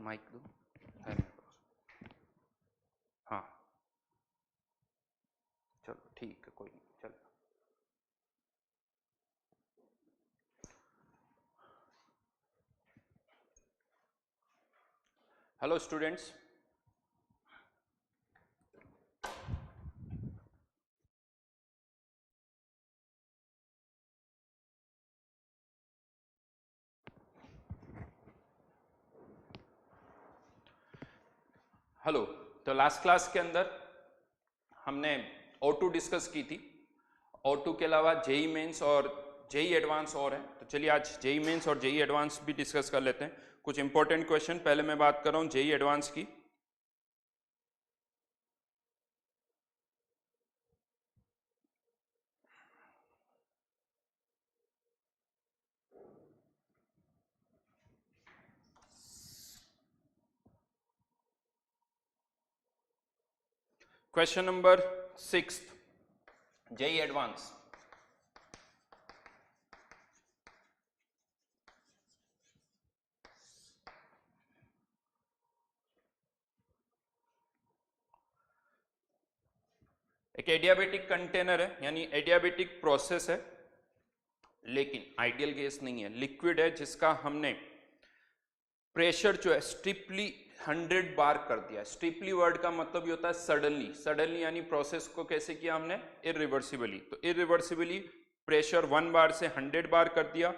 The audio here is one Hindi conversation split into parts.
माइक दो, धन्यवाद। हाँ चलो ठीक है, कोई नहीं, चलो। Hello students, hello. तो लास्ट क्लास के अंदर हमने O2 डिस्कस की थी। O2 के अलावा जेई मेंस और जेई एडवांस और है, तो चलिए आज जेई मेंस और जेई एडवांस भी डिस्कस कर लेते हैं। कुछ इंपॉर्टेंट क्वेश्चन, पहले मैं बात कर रहा हूँ जेई एडवांस की। Question number 6 JEE advance. एक एडियाबेटिक कंटेनर है, यानी एडियाबेटिक प्रोसेस है, लेकिन आइडियल गैस नहीं है, लिक्विड है, जिसका हमने प्रेशर जो है स्ट्रिक्टली 100 बार कर दिया। स्ट्रिक्टली वर्ड का मतलब ये होता है सडनली। सडनली यानी प्रोसेस को कैसे किया हमने? इरिवर्सिबली। तो इरिवर्सिबली प्रेशर 1 बार से 100 बार कर दिया।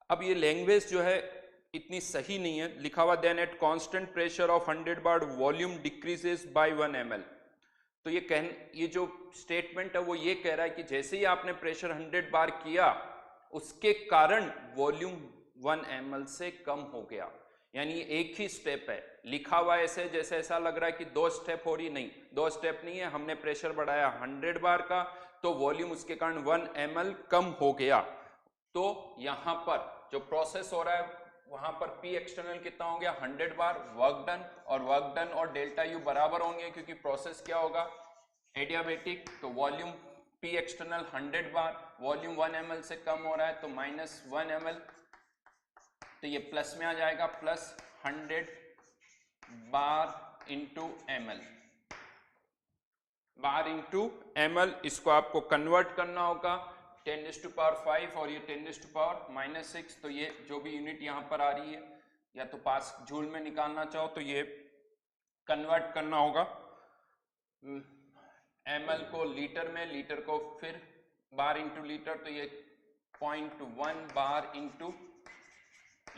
अब ये लैंग्वेज जो है इतनी सही नहीं है, लिखा हुआ then at constant pressure of 100 bar volume decreases by 1 ml। तो ये जो स्टेटमेंट है वो ये कह रहा है कि जैसे ही आपने प्रेशर 100 बार किया, उसके कारण वॉल्यूम 1 ml से कम हो गया। यानी एक ही स्टेप है, लिखा हुआ ऐसे जैसे ऐसा लग रहा है कि 2 स्टेप हो रही, नहीं 2 स्टेप नहीं है। हमने प्रेशर बढ़ाया 100 बार का, तो वॉल्यूम उसके कारण 1 ml कम हो गया। तो यहां पर जो प्रोसेस हो रहा है वहां पर P एक्सटर्नल कितना हो गया? 100 बार वर्क डन, और वर्क डन और डेल्टा U बराबर होंगे, क्योंकि प्रोसेस क्या होगा? एडियाबेटिक। तो volume P external 100 bar, volume 1 ml से कम हो रहा है, तो -1 ml। तो ये प्लस में आ जाएगा, plus 100 bar into ml, bar into ml। इसको आपको कन्वर्ट करना होगा 10⁵ और ये 10⁻⁻⁶। तो ये जो भी यूनिट यहाँ पर आ रही है, या तो पास जूल में निकालना चाहो तो ये कन्वर्ट करना होगा ml को लीटर में, लीटर को फिर बार इंटू लीटर। तो ये 0.1 बार इंटू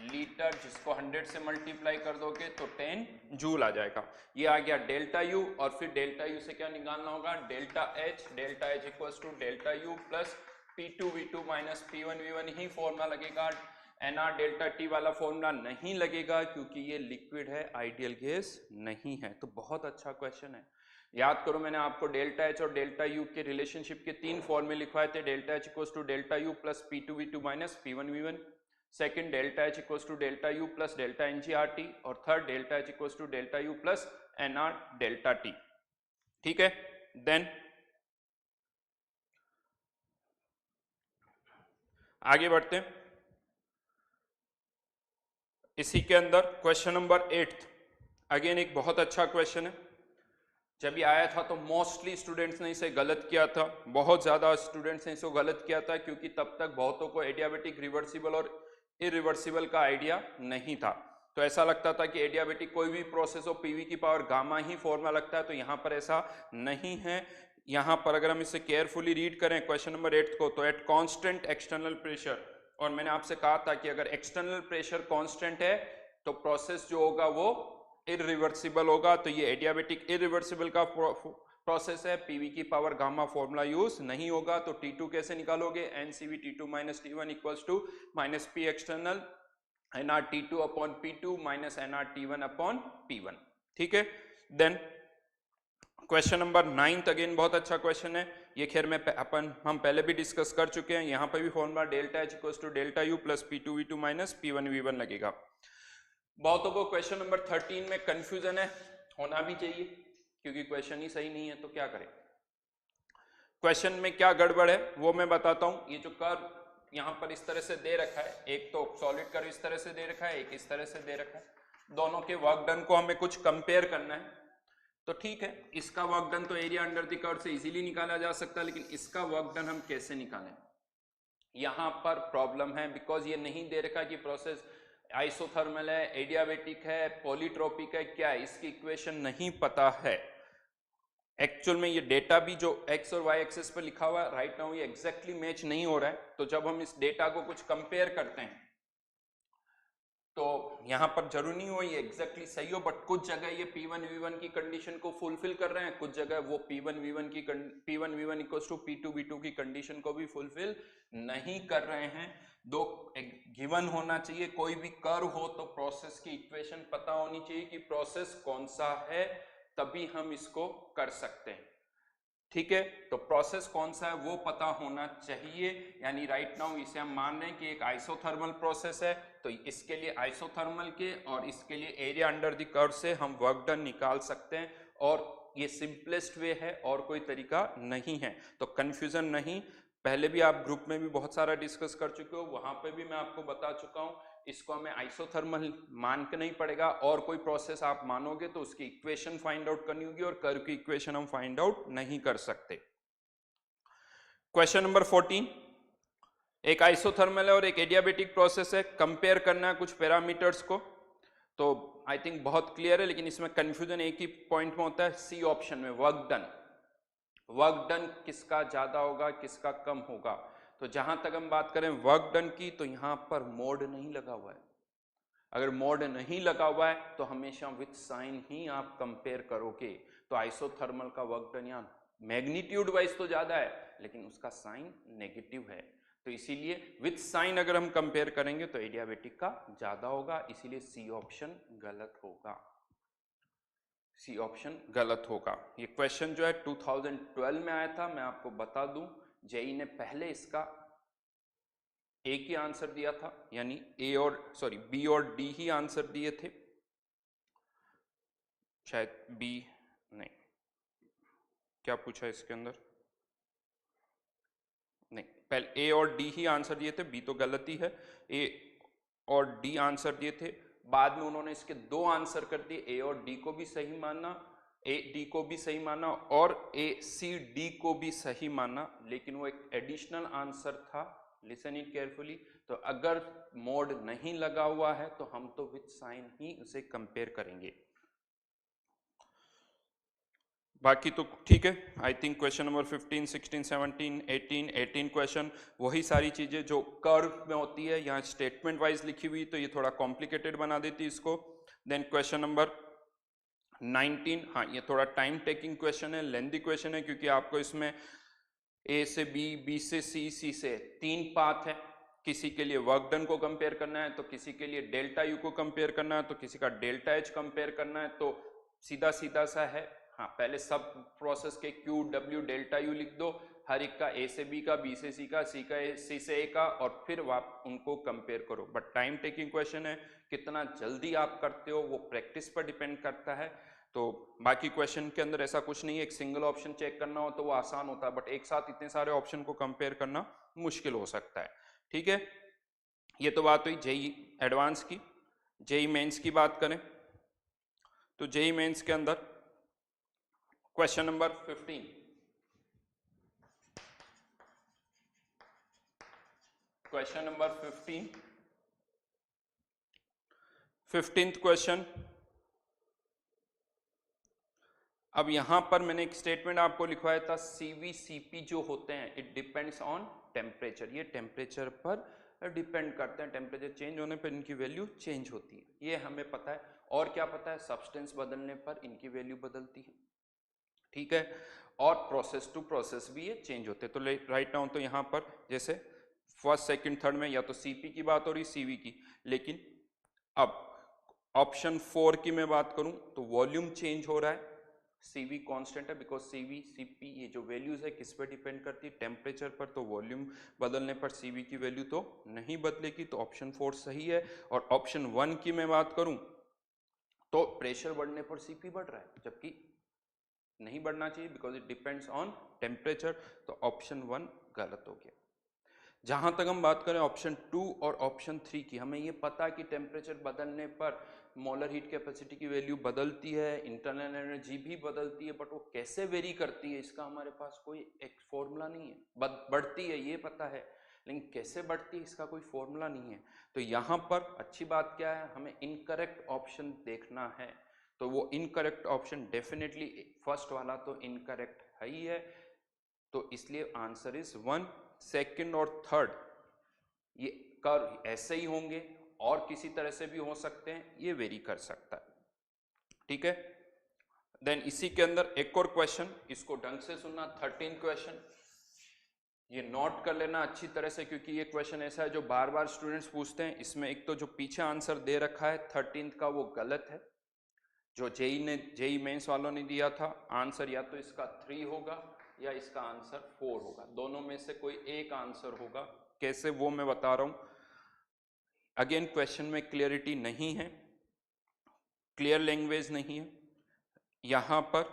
लीटर, जिसको 100 से मल्टीप्लाई कर दोगे तो 10 जूल आ जाएगा। ये आ गया डेल्टा यू, और फिर डेल्टा यू से क्या निकालना होगा? Delta H. Delta H equals to delta U plus P2V2 minus P1V1 ही फॉर्मूला लगेगा। NR डेल्टा टी वाला फॉर्मूला नहीं लगेगा, क्योंकि ये लिक्विड है, आइडियल गैस नहीं है। तो बहुत अच्छा क्वेश्चन है, याद करो। मैंने आपको डेल्टा एच और डेल्टा यू के रिलेशनशिप के 3 फॉर्मूले लिखवाए थे। Delta H equals to delta U plus P2V2 minus P1V1। Second delta H equals to delta U plus delta NGRT, और third delta H equals to delta U plus NR delta T. ठीक है, देन आगे बढ़ते हैं। इसी के अंदर क्वेश्चन नंबर 8 अगेन एक बहुत अच्छा क्वेश्चन है। जब ये आया था तो मोस्टली स्टूडेंट्स ने इसे गलत किया था, बहुत ज्यादा स्टूडेंट्स ने इसे गलत किया था, क्योंकि तब तक बहुतों को एडियाबेटिक रिवर्सिबल और इरिवर्सिबल का आइडिया नहीं था। तो ऐसा लगता था कि एडियाबेटिक कोई भी प्रोसेस हो पीवी की पावर गामा ही फॉर्मूला लगता है, तो यहाँ पर ऐसा नहीं है। यहाँ पर अगर हम इसे केयरफुली रीड करें क्वेश्चन नंबर 8 को, तो एट कांस्टेंट एक्सटर्नल प्रेशर, और मैंने आपसे कहा था कि अगर एक्सटर्नल प्रेशर कांस्टेंट है तो प्रोसेस जो होगा वो इरिवर्सिबल होगा। तो ये एडियाबेटिक इरिवर्सिबल का प्रोसेस है, पीवी की पावर गामा फॉर्मूला यूज नहीं होगा। तो T2 कैसे निकालोगे? NCV T2 minus T1 equals to minus P external NR T2 upon P2 minus NR T1 upon P1। ठीक है, देन क्वेश्चन नंबर 9 अगेन बहुत अच्छा क्वेश्चन है। ये खैर में हम पहले भी डिस्कस कर चुके हैं। यहाँ पर भी formula delta H equals to delta U plus P2V2 minus P1V1 लगेगा। बहुतों को क्वेश्चन नंबर 13 में कंफ्यूजन है, होना भी चाहिए, क्योंकि क्वेश्चन ही सही नहीं है, तो क्या करें। क्वेश्चन में क्या गड़बड़ है वो मैं बताता हूं। ये जो कर्व यहाँ पर इस तरह से दे रखा है, एक तो सॉलिड कर्व इस तरह से दे रखा है, एक इस तरह से दे रखा है। दोनों के वर्क डन को हमें कुछ कंपेयर करना है, तो ठीक है, इसका वर्क डन तो एरिया अंडर द कर्व से इजीली निकाला जा सकता है, लेकिन इसका वर्क डन हम कैसे निकालें, यहां पर प्रॉब्लम है, बिकॉज ये नहीं दे रखा कि प्रोसेस आइसोथर्मल है, एडियाबेटिक है, पॉलीट्रोपिक है, क्या है, इसकी इक्वेशन नहीं पता है। एक्चुअल में ये डेटा भी जो एक्स और वाई एक्सिस पर लिखा हुआ है राइट नाउ ये एग्जैक्टली मैच नहीं हो रहा है, तो जब हम इस डेटा को कुछ कंपेयर करते हैं तो यहां पर जरूरी नहीं हो ये एग्जैक्टली सही हो, बट कुछ जगह ये P1 V1 की कंडीशन को फुलफिल कर रहे हैं, कुछ जगह वो P1 V1 equals to P2 V2 की कंडीशन को भी फुलफिल नहीं कर रहे हैं। दो गिवन होना चाहिए, कोई भी कर्व हो तो प्रोसेस की इक्वेशन पता होनी चाहिए कि प्रोसेस कौन सा है, तभी हम इसको कर सकते हैं। ठीक है, तो प्रोसेस कौन सा है वो पता होना चाहिए, यानी राइट नाउ इसे हम मान रहे हैं कि एक आइसोथर्मल प्रोसेस है, तो इसके लिए आइसोथर्मल के और इसके लिए एरिया अंडर द कर्व से हम वर्क डन निकाल सकते हैं, और ये सिंपलेस्ट वे है और कोई तरीका नहीं है, तो कंफ्यूजन नहीं। पहले भी आप ग्रुप में भी बहुत सारा डिस्कस कर चुके हो, वहां पे भी मैं आपको बता चुका हूं, इसको हमें आइसोथर्मल मान के नहीं पड़ेगा, और कोई प्रोसेस आप मानोगे तो उसकी इक्वेशन फाइंड आउट करनी होगी, और कर्व की इक्वेशन हम फाइंड आउट नहीं कर सकते। क्वेश्चन नंबर 14, एक आइसोथर्मल है और एक एडियाबेटिक प्रोसेस है, कंपेयर करना है कुछ पैरामीटर्स को, तो आई थिंक बहुत क्लियर है, लेकिन इसमें कंफ्यूजन एक ही पॉइंट में होता है, सी ऑप्शन में वर्क डन, वर्क डन किसका ज्यादा होगा किसका कम होगा। तो जहां तक हम बात करें वर्क डन की, तो यहां पर मोड नहीं लगा हुआ है, अगर मोड नहीं लगा हुआ है तो हमेशा विथ साइन ही आप कंपेयर करोगे, तो आइसोथर्मल का वर्क डन यहाँ मैग्नीट्यूड वाइज तो ज्यादा है लेकिन उसका साइन नेगेटिव है, तो इसीलिए विथ साइन अगर हम कंपेयर करेंगे तो एडियाबेटिक का ज्यादा होगा, इसीलिए सी ऑप्शन गलत होगा, सी ऑप्शन गलत होगा। ये क्वेश्चन जो है 2012 में आया था, मैं आपको बता दूं जेई ने पहले इसका एक ही आंसर दिया था, यानी बी और डी ही आंसर दिए थे, शायद बी नहीं, क्या पूछा इसके अंदर, नहीं, पहले ए और डी ही आंसर दिए थे, बी तो गलत ही है, ए और डी आंसर दिए थे, बाद में उन्होंने इसके दो आंसर कर दिए, ए और डी को भी सही माना, ए डी को भी सही माना और ए सी डी को भी सही माना, लेकिन वो एक एडिशनल आंसर था, लिसन इट केयरफुली, तो अगर मोड नहीं लगा हुआ है तो हम तो विथ साइन ही उसे कंपेयर करेंगे, बाकी तो ठीक है। I think question number 15, 16, 17, 18 question वही सारी चीजें जो कर्व में होती है, यहाँ स्टेटमेंट वाइज लिखी हुई, तो ये थोड़ा कॉम्प्लिकेटेड बना देती है इसको। देन क्वेश्चन नंबर 19, हाँ ये थोड़ा टाइम टेकिंग क्वेश्चन है, लेंथी क्वेश्चन है, क्योंकि आपको इसमें ए से बी, बी से सी, सी से 3 पाथ है, किसी के लिए वर्क डन को कंपेयर करना है, तो किसी के लिए डेल्टा यू को कंपेयर करना है, तो किसी का डेल्टा एच कंपेयर करना है, तो सीधा सीधा सा है, हाँ पहले सब प्रोसेस के क्यू डब्ल्यू डेल्टा यू लिख दो, हर एक का ए से बी का, बी से सी का, सी का ए, सी से ए का, और फिर आप उनको कंपेयर करो, बट टाइम टेकिंग क्वेश्चन है, कितना जल्दी आप करते हो वो प्रैक्टिस पर डिपेंड करता है, तो बाकी क्वेश्चन के अंदर ऐसा कुछ नहीं है, एक सिंगल ऑप्शन चेक करना हो तो वो आसान होता है, बट एक साथ इतने सारे ऑप्शन को कंपेयर करना मुश्किल हो सकता है, ठीक है। ये तो बात हुई जेई एडवांस की। जेई मेंस की बात करें तो जेई मेंस के अंदर question number 15, question number 15th question. अब यहां पर मैंने एक स्टेटमेंट आपको लिखवाया था, सीवी सीपी जो होते हैं इट डिपेंड्स ऑन टेम्परेचर, ये टेम्परेचर पर डिपेंड करते हैं, टेम्परेचर चेंज होने पर इनकी वैल्यू चेंज होती है, ये हमें पता है, और क्या पता है, सब्सटेंस बदलने पर इनकी वैल्यू बदलती है, ठीक है, और प्रोसेस टू प्रोसेस भी ये चेंज होते हैं, तो राइट नाउ तो यहाँ पर जैसे फर्स्ट सेकंड थर्ड में या तो सीपी की बात हो रही सीवी की, लेकिन अब ऑप्शन 4 की मैं बात करूं तो वॉल्यूम चेंज हो रहा है, सीवी कांस्टेंट है, बिकॉज सीवी सीपी ये जो वैल्यूज है किस पे डिपेंड करती है, टेम्परेचर पर, तो वॉल्यूम बदलने पर सीवी की वैल्यू तो नहीं बदलेगी, तो ऑप्शन 4 सही है। और ऑप्शन 1 की मैं बात करूं तो प्रेशर बढ़ने पर सीपी बढ़ रहा है, जबकि नहीं बढ़ना चाहिए because it depends on temperature, तो ऑप्शन 1 गलत हो गया। जहां तक हम बात करें ऑप्शन 2 और ऑप्शन 3 की, हमें ये पता है कि टेम्परेचर बदलने पर मोलर हीट कैपेसिटी की वैल्यू बदलती है, इंटरनल एनर्जी भी बदलती है, बट वो कैसे वेरी करती है इसका हमारे पास कोई एक फॉर्मूला नहीं है। बढ़ती है ये पता है, लेकिन कैसे बढ़ती है इसका कोई फॉर्मूला नहीं है। तो यहाँ पर अच्छी बात क्या है, हमें इनकरेक्ट ऑप्शन देखना है। तो वो इनकरेक्ट ऑप्शन डेफिनेटली फर्स्ट वाला तो इनकरेक्ट है ही है, तो इसलिए आंसर इज 1। सेकंड और थर्ड ये कर्व ऐसे ही होंगे और किसी तरह से भी हो सकते हैं, ये वेरी कर सकता है। ठीक है, देन इसी के अंदर एक और क्वेश्चन, इसको ढंग से सुनना, 13 क्वेश्चन, ये नोट कर लेना अच्छी तरह से, क्योंकि ये क्वेश्चन ऐसा है जो बार बार स्टूडेंट्स पूछते हैं। इसमें एक तो जो पीछे आंसर दे रखा है 13 का वो गलत है, जो जेई मेंस वालों ने दिया था। आंसर या तो इसका 3 होगा या इसका आंसर 4 होगा, दोनों में से कोई एक आंसर होगा। कैसे वो मैं बता रहा हूं। अगेन क्वेश्चन में क्लियरिटी नहीं है, क्लियर लैंग्वेज नहीं है। यहां पर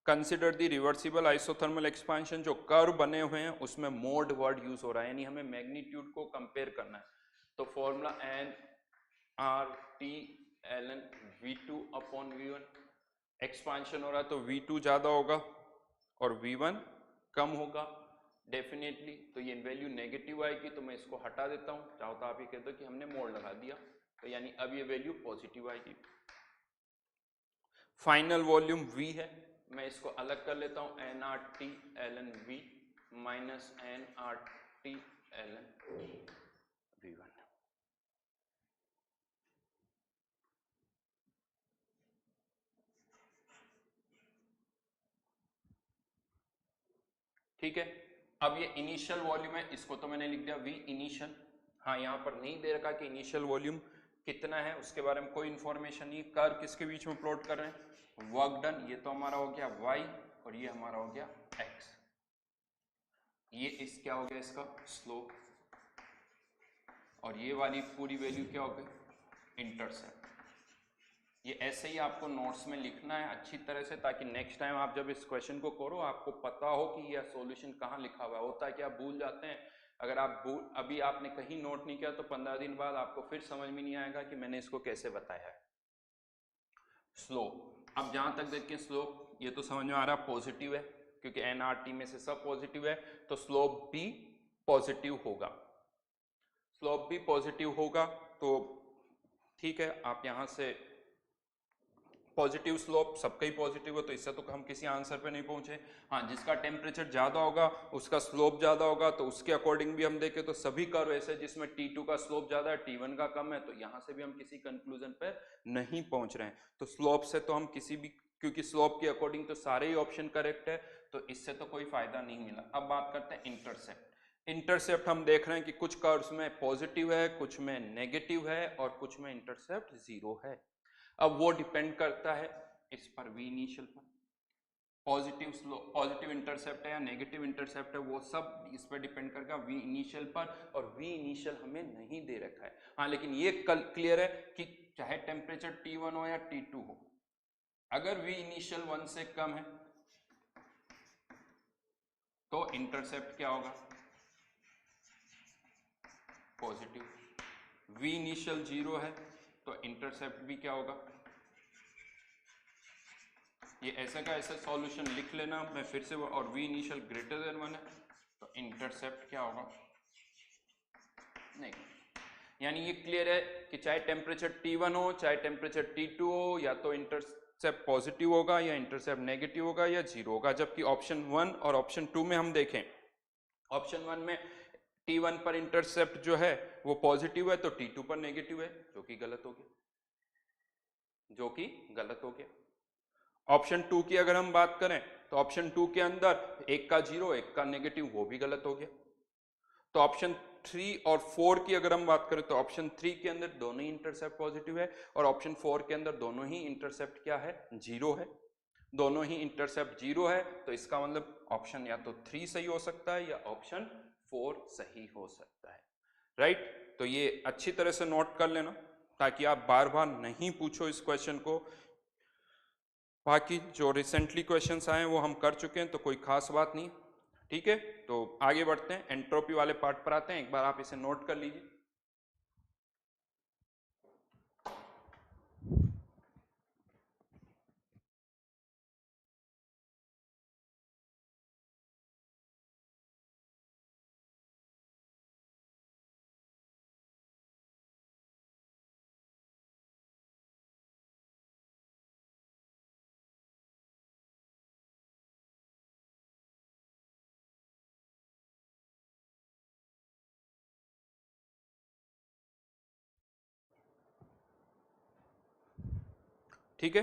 consider the reversible isothermal expansion, जो कर्व बने हुए हैं उसमें मोड वर्ड यूज हो रहा है, यानी हमें मैग्नीट्यूड को कंपेयर करना है। तो formula NRT ln V2 upon V1, expansion हो रहा है तो V2 ज्यादा होगा और V1 कम होगा डेफिनेटली। तो ये वैल्यू नेगेटिव आएगी, तो मैं इसको हटा देता हूं, चाहो तो आप ये कह दो कि हमने मोड लगा दिया, तो यानी अब ये वैल्यू पॉजिटिव आएगी। फाइनल वॉल्यूम V है, मैं इसको अलग कर लेता हूं, NRT ln V minus NRT ln V1। ठीक है, अब ये इनिशियल वॉल्यूम है, इसको तो मैंने लिख दिया V इनिशियल। हाँ, यहाँ पर नहीं दे रखा कि इनिशियल वॉल्यूम कितना है, उसके बारे में कोई इंफॉर्मेशन नहीं। कर्व किसके बीच में प्लॉट कर रहे हैं, वर्क डन, ये तो हमारा हो गया y और ये हमारा हो गया x। ये इस क्या हो गया इसका स्लोप, और ये वाली पूरी वैल्यू क्या हो गई इंटरसेप्ट। ये ऐसे ही आपको नोट्स में लिखना है अच्छी तरह से, ताकि नेक्स्ट टाइम आप जब इस क्वेश्चन को करो आपको पता हो कि यह सॉल्यूशन कहाँ लिखा हुआ है। होता है कि आप भूल जाते हैं, अगर आप अभी आपने कहीं नोट नहीं किया तो 15 दिन बाद आपको फिर समझ में नहीं आएगा कि मैंने इसको कैसे बताया है। स्लोप, अब जहां तक देखिए स्लोप ये तो समझ में आ रहा है पॉजिटिव है, क्योंकि NRT में से सब पॉजिटिव है, तो स्लोप भी पॉजिटिव होगा। स्लोप भी पॉजिटिव होगा तो ठीक है, आप यहां से पॉजिटिव स्लोप सबका ही पॉजिटिव हो, तो इससे तो हम किसी आंसर पे नहीं पहुंचे। हाँ, जिसका टेम्परेचर ज्यादा होगा उसका स्लोप ज्यादा होगा, तो उसके अकॉर्डिंग भी हम देखें तो सभी कर्व ऐसे जिसमें T2 का स्लोप ज्यादा है, T1 का कम है, तो यहां से भी हम किसी कंक्लूजन पर नहीं पहुंच रहे हैं। तो स्लोप से तो हम किसी भी, क्योंकि स्लोप के अकॉर्डिंग तो सारे ही ऑप्शन करेक्ट है, तो इससे तो कोई फायदा नहीं मिला। अब बात करते हैं इंटरसेप्ट। इंटरसेप्ट हम देख रहे हैं कि कुछ कर्व्स में पॉजिटिव है, कुछ में नेगेटिव है और कुछ में इंटरसेप्ट 0 है। अब वो डिपेंड करता है इस पर V इनिशियल पर, पॉजिटिव इंटरसेप्ट है या नेगेटिव इंटरसेप्ट है, वो सब इस पर डिपेंड करेगा V इनिशियल पर, और V इनिशियल हमें नहीं दे रखा है। हाँ, लेकिन ये क्लियर है कि चाहे टेम्परेचर T1 हो या T2 हो, अगर V इनिशियल 1 से कम है तो इंटरसेप्ट क्या होगा पॉजिटिव। V इनिशियल 0 है तो इंटरसेप्ट भी क्या होगा, ये ऐसा का ऐसा सॉल्यूशन लिख लेना, मैं फिर से, और V इनिशियल ग्रेटर देन 1 है तो इंटरसेप्ट क्या होगा नहीं। यानी ये क्लियर है कि चाहे टेम्परेचर T1 हो चाहे टेम्परेचर T2 हो, या तो इंटरसेप्ट पॉजिटिव होगा या इंटरसेप्ट नेगेटिव होगा या 0 होगा। जबकि ऑप्शन 1 और ऑप्शन 2 में हम देखें, ऑप्शन 1 में T1 पर इंटरसेप्ट जो है वो पॉजिटिव है, तो T2 पर नेगेटिव है, जो कि गलत हो गया, जो कि गलत हो गया। ऑप्शन 2 की अगर हम बात करें तो ऑप्शन 2 के अंदर एक का 0 एक का नेगेटिव, वो भी गलत हो गया। तो ऑप्शन 3 और 4 की अगर हम बात करें तो ऑप्शन 3 के अंदर दोनों ही इंटरसेप्ट पॉजिटिव है, और ऑप्शन 4 के अंदर दोनों ही इंटरसेप्ट क्या है 0 है। दोनों ही इंटरसेप्ट 0 है, तो इसका मतलब ऑप्शन या तो 3 सही हो सकता है या ऑप्शन 4 सही हो सकता है। राइट, तो ये अच्छी तरह से नोट कर लेना ताकि आप बार बार नहीं पूछो इस क्वेश्चन को। बाकी जो रिसेंटली क्वेश्चंस आए हैं वो हम कर चुके हैं, तो कोई खास बात नहीं। ठीक है, तो आगे बढ़ते हैं, एंट्रोपी वाले पार्ट पर आते हैं। एक बार आप इसे नोट कर लीजिए। ठीक है,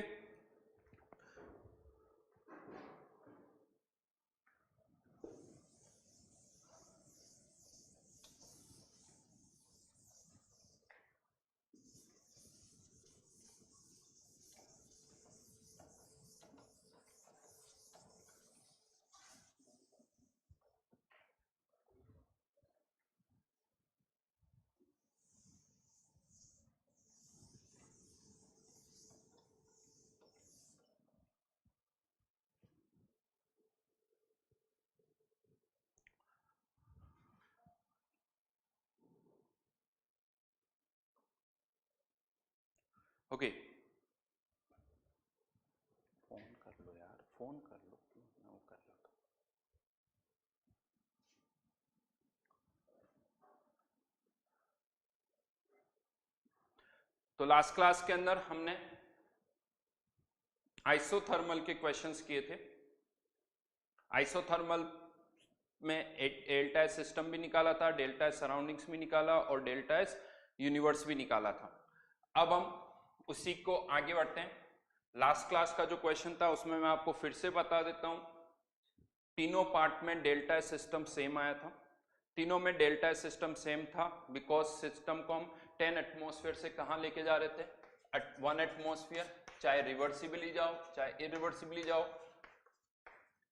ओके। फोन कर लो यार, फोन कर लो, वो कर लो। तो लास्ट क्लास के अंदर हमने आइसोथर्मल के क्वेश्चंस किए थे। आइसोथर्मल में डेल्टा एस सिस्टम भी निकाला था, डेल्टा एस सराउंडिंग्स भी निकाला और डेल्टा एस यूनिवर्स भी निकाला था। अब हम उसी को आगे बढ़ते हैं। लास्ट क्लास का जो क्वेश्चन था उसमें मैं आपको फिर से बता देता हूं, तीनों पार्ट में डेल्टा एस सिस्टम सेम आया था। तीनों में डेल्टा एस सिस्टम सेम था बिकॉज सिस्टम को हम 10 एटमॉस्फेयर से कहां लेके जा रहे थे, 1 एटमॉस्फेयर, चाहे रिवर्सिबली जाओ चाहे इरिवर्सिबली जाओ,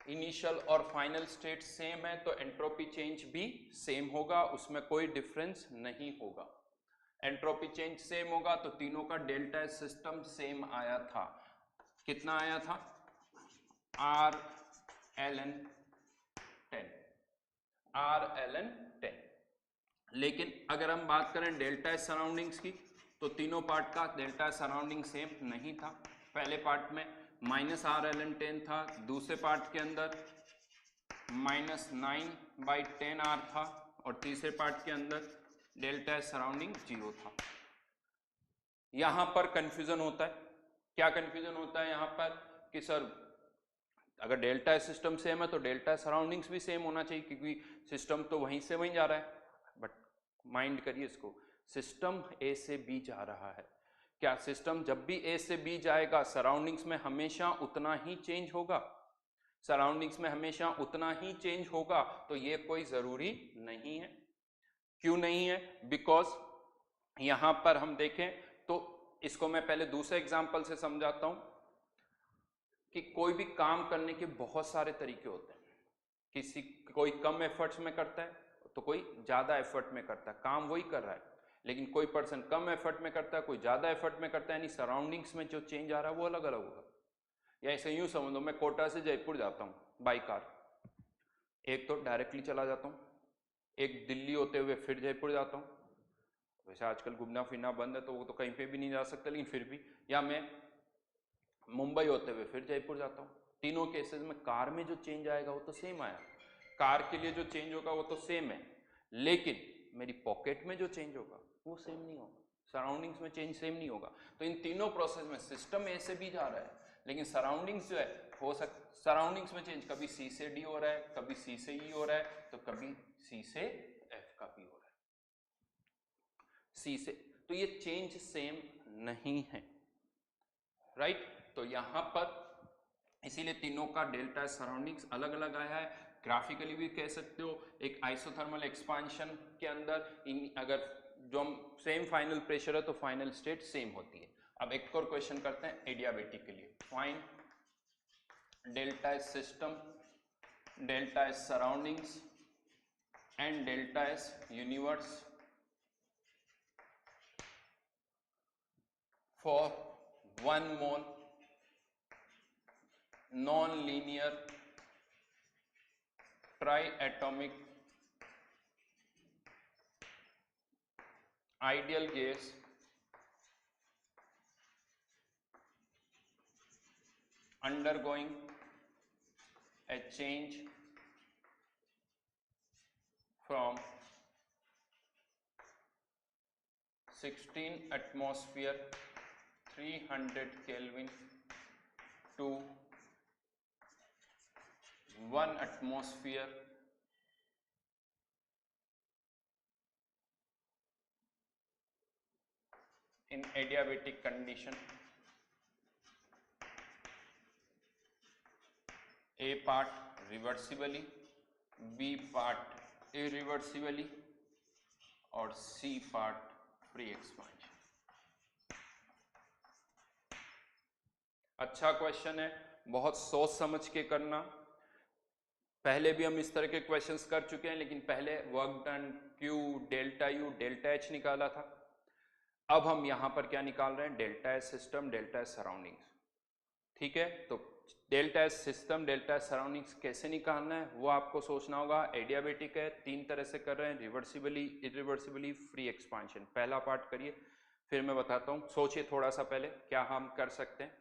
इनिशियल और फाइनल स्टेट सेम है तो एंट्रोपी चेंज भी सेम होगा, उसमें कोई डिफरेंस नहीं होगा। एंट्रोपी चेंज सेम होगा तो तीनों का डेल्टा एस सिस्टम सेम आया था। कितना आया था? R L N 10, R L N 10। लेकिन अगर हम बात करें डेल्टा एस सराउंडिंग्स की तो तीनों पार्ट का डेल्टा एस सराउंडिंग सेम नहीं था। पहले पार्ट में माइनस आर एल एन 10 था, दूसरे पार्ट के अंदर -9/10 आर था और तीसरे पार्ट के अंदर डेल्टा एस सराउंडिंग 0 था। यहां पर कंफ्यूजन होता है। क्या कंफ्यूजन होता है यहां पर कि सर अगर डेल्टा एस सिस्टम सेम है तो डेल्टा एस सराउंडिंग्स भी सेम होना चाहिए क्योंकि सिस्टम तो वहीं से वहीं जा रहा है। बट माइंड करिए इसको, सिस्टम ए से बी जा रहा है। क्या सिस्टम जब भी ए से बी जाएगा सराउंडिंग्स में हमेशा उतना ही चेंज होगा? सराउंडिंग्स में हमेशा उतना ही चेंज होगा? तो ये कोई जरूरी नहीं है। क्यों नहीं है? बिकॉज यहां पर हम देखें तो इसको मैं पहले दूसरे एग्जांपल से समझाता हूं कि कोई भी काम करने के बहुत सारे तरीके होते हैं। कोई कम एफर्ट्स में करता है तो कोई ज्यादा एफर्ट में करता है, काम वही कर रहा है, लेकिन कोई पर्सन कम एफर्ट में करता है, कोई ज्यादा एफर्ट में करता है, यानी सराउंडिंग्स में जो चेंज आ रहा है वो अलग अलग होगा। या ऐसे यूं समझ लो, मैं कोटा से जयपुर जाता हूं बाई कार, एक तो डायरेक्टली चला जाता हूं, एक दिल्ली होते हुए फिर जयपुर जाता हूं। वैसे आजकल घूमना फिरना बंद है तो वो तो कहीं पे भी नहीं जा सकता, लेकिन फिर भी, या मैं मुंबई होते हुए फिर जयपुर जाता हूँ। तीनों केसेस में कार में जो चेंज आएगा वो तो सेम आया, कार के लिए जो चेंज होगा वो तो सेम है, लेकिन मेरी पॉकेट में जो चेंज होगा वो सेम नहीं होगा, सराउंडिंग्स में चेंज सेम नहीं होगा। तो इन तीनों प्रोसेस में सिस्टम ए से बी जा रहा है, लेकिन सराउंडिंग्स जो है हो सराउंडिंग्स में चेंज कभी सी से डी हो रहा है, कभी सी से ई हो रहा है, तो कभी सी से एफ का भी हो रहा है, सी से। तो ये चेंज सेम नहीं है, राइट? तो यहां पर इसीलिए तीनों का डेल्टा सराउंडिंग्स अलग अलग आया है। ग्राफिकली भी कह सकते हो, एक आइसोथर्मल एक्सपांशन के अंदर अगर जो हम सेम फाइनल प्रेशर है तो फाइनल स्टेट सेम होती है। अब एक और क्वेश्चन करते हैं एडियाबेटिक के लिए। Find delta S system, delta S surroundings and delta S universe for 1 mole non-linear try atomic ideal gas undergoing a change from 16 atmosphere 300 Kelvin to 1 atmosphere in adiabatic condition. A part reversibly, B part irreversibly और C part free expansion. अच्छा क्वेश्चन है, बहुत सोच समझ के करना। पहले भी हम इस तरह के क्वेश्चंस कर चुके हैं, लेकिन पहले work done, Q, delta U, delta H निकाला था। अब हम यहां पर क्या निकाल रहे हैं? Delta S system, delta S surroundings. ठीक है, तो delta S system, delta S surroundings कैसे निकालना है वो आपको सोचना होगा। एडियाबेटिक है, 3 तरह से कर रहे हैं, रिवर्सिबली, इरिवर्सिबली, फ्री एक्सपांशन। पहला पार्ट करिए, फिर मैं बताता हूं। सोचिए थोड़ा सा पहले क्या हम कर सकते हैं।